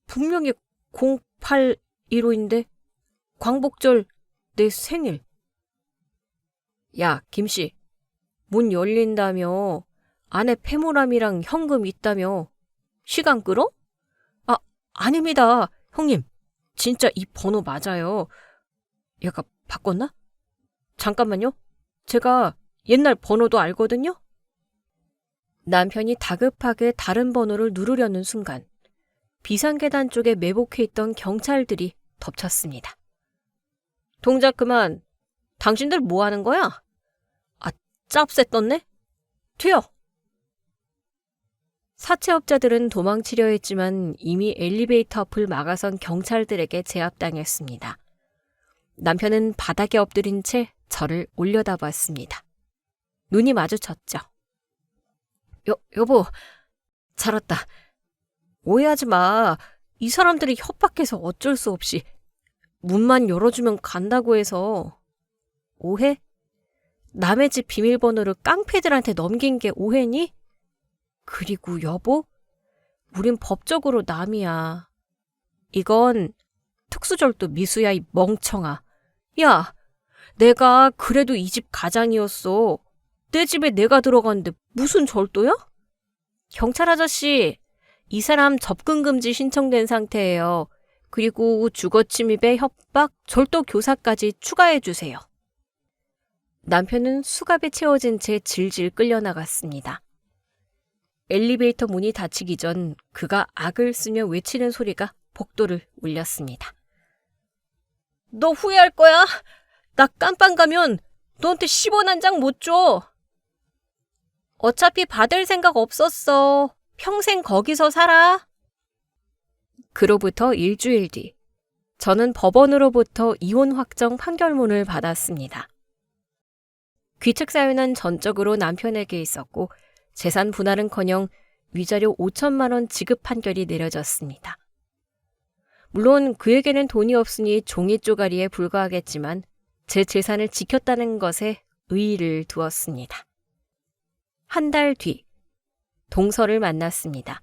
분명히 0815인데 광복절 내 생일. 야, 김씨. 문 열린다며. 안에 폐물함이랑 현금 있다며. 시간 끌어? 아닙니다. 형님. 진짜 이 번호 맞아요. 얘가 바꿨나? 잠깐만요. 제가 옛날 번호도 알거든요? 남편이 다급하게 다른 번호를 누르려는 순간 비상계단 쪽에 매복해 있던 경찰들이 덮쳤습니다. 동작 그만. 당신들 뭐 하는 거야? 아, 짭새 떴네? 튀어! 사채업자들은 도망치려 했지만 이미 엘리베이터 앞을 막아선 경찰들에게 제압당했습니다. 남편은 바닥에 엎드린 채 저를 올려다봤습니다. 눈이 마주쳤죠. 여보, 잘 왔다. 오해하지 마. 이 사람들이 협박해서 어쩔 수 없이 문만 열어주면 간다고 해서. 오해? 남의 집 비밀번호를 깡패들한테 넘긴 게 오해니? 그리고 여보, 우린 법적으로 남이야. 이건 특수절도 미수야, 이 멍청아. 야, 내가 그래도 이 집 가장이었어. 내 집에 내가 들어갔는데 무슨 절도야? 경찰 아저씨, 이 사람 접근금지 신청된 상태예요. 그리고 주거침입에 협박, 절도 교사까지 추가해주세요. 남편은 수갑에 채워진 채 질질 끌려나갔습니다. 엘리베이터 문이 닫히기 전 그가 악을 쓰며 외치는 소리가 복도를 울렸습니다. 너 후회할 거야? 나 깜빵 가면 너한테 10원 한 장 못 줘. 어차피 받을 생각 없었어. 평생 거기서 살아. 그로부터 일주일 뒤, 저는 법원으로부터 이혼 확정 판결문을 받았습니다. 귀책 사유는 전적으로 남편에게 있었고 재산 분할은커녕 위자료 5천만 원 지급 판결이 내려졌습니다. 물론 그에게는 돈이 없으니 종이 쪼가리에 불과하겠지만 제 재산을 지켰다는 것에 의의를 두었습니다. 한 달 뒤, 동서를 만났습니다.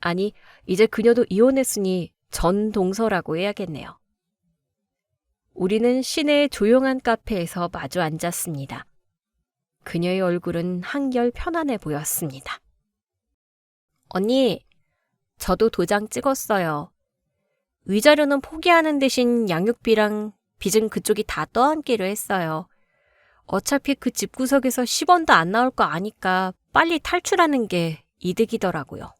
아니, 이제 그녀도 이혼했으니 전 동서라고 해야겠네요. 우리는 시내의 조용한 카페에서 마주 앉았습니다. 그녀의 얼굴은 한결 편안해 보였습니다. 언니, 저도 도장 찍었어요. 위자료는 포기하는 대신 양육비랑 빚은 그쪽이 다 떠안기로 했어요. 어차피 그 집구석에서 10원도 안 나올 거 아니까 빨리 탈출하는 게 이득이더라고요.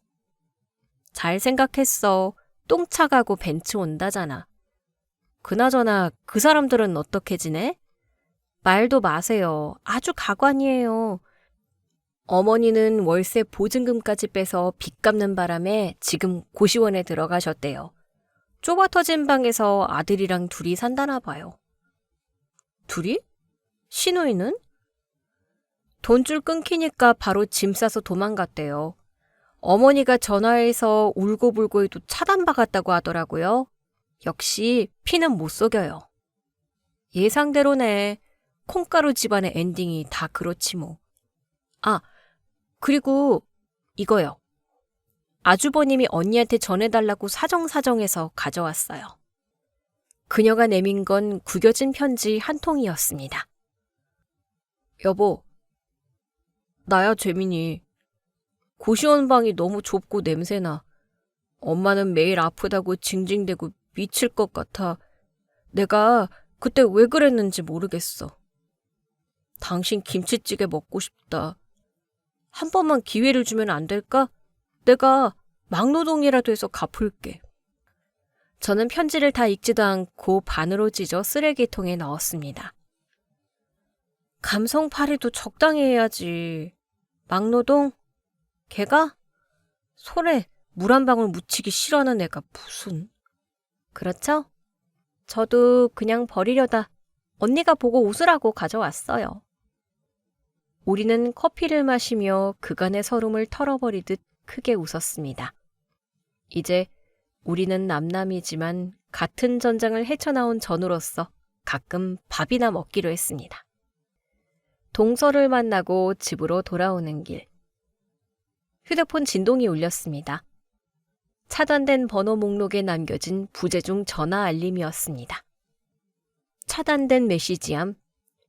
잘 생각했어. 똥 차가고 벤츠 온다잖아. 그나저나 그 사람들은 어떻게 지내? 말도 마세요. 아주 가관이에요. 어머니는 월세 보증금까지 빼서 빚 갚는 바람에 지금 고시원에 들어가셨대요. 좁아 터진 방에서 아들이랑 둘이 산다나 봐요. 둘이? 시누이는? 돈줄 끊기니까 바로 짐 싸서 도망갔대요. 어머니가 전화해서 울고불고 해도 차단받았다고 하더라고요. 역시 피는 못 속여요. 예상대로네. 콩가루 집안의 엔딩이 다 그렇지 뭐. 아, 그리고 이거요. 아주버님이 언니한테 전해달라고 사정사정해서 가져왔어요. 그녀가 내민 건 구겨진 편지 한 통이었습니다. 여보, 나야 재민이. 고시원 방이 너무 좁고 냄새나. 엄마는 매일 아프다고 징징대고 미칠 것 같아. 내가 그때 왜 그랬는지 모르겠어. 당신 김치찌개 먹고 싶다. 한 번만 기회를 주면 안 될까? 내가 막노동이라도 해서 갚을게. 저는 편지를 다 읽지도 않고 반으로 찢어 쓰레기통에 넣었습니다. 감성파리도 적당히 해야지. 막노동? 걔가? 솔에 물 한 방울 묻히기 싫어하는 애가 무슨. 그렇죠? 저도 그냥 버리려다 언니가 보고 웃으라고 가져왔어요. 우리는 커피를 마시며 그간의 서름을 털어버리듯 크게 웃었습니다. 이제 우리는 남남이지만 같은 전장을 헤쳐나온 전우로서 가끔 밥이나 먹기로 했습니다. 동서를 만나고 집으로 돌아오는 길. 휴대폰 진동이 울렸습니다. 차단된 번호 목록에 남겨진 부재중 전화 알림이었습니다. 차단된 메시지함,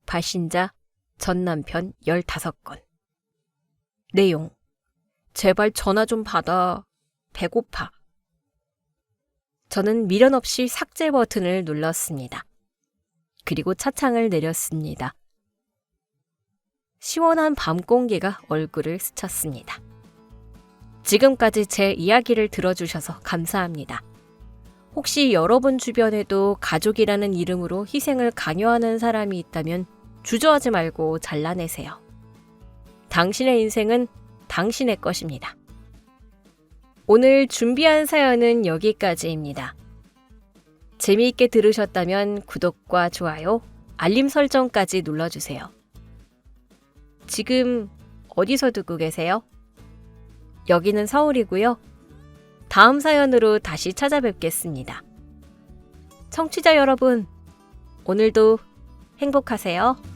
발신자, 전 남편 15건. 내용, 제발 전화 좀 받아. 배고파. 저는 미련 없이 삭제 버튼을 눌렀습니다. 그리고 차창을 내렸습니다. 시원한 밤 공기가 얼굴을 스쳤습니다. 지금까지 제 이야기를 들어주셔서 감사합니다. 혹시 여러분 주변에도 가족이라는 이름으로 희생을 강요하는 사람이 있다면 주저하지 말고 잘라내세요. 당신의 인생은 당신의 것입니다. 오늘 준비한 사연은 여기까지입니다. 재미있게 들으셨다면 구독과 좋아요, 알림 설정까지 눌러주세요. 지금 어디서 듣고 계세요? 여기는 서울이고요. 다음 사연으로 다시 찾아뵙겠습니다. 청취자 여러분, 오늘도 행복하세요.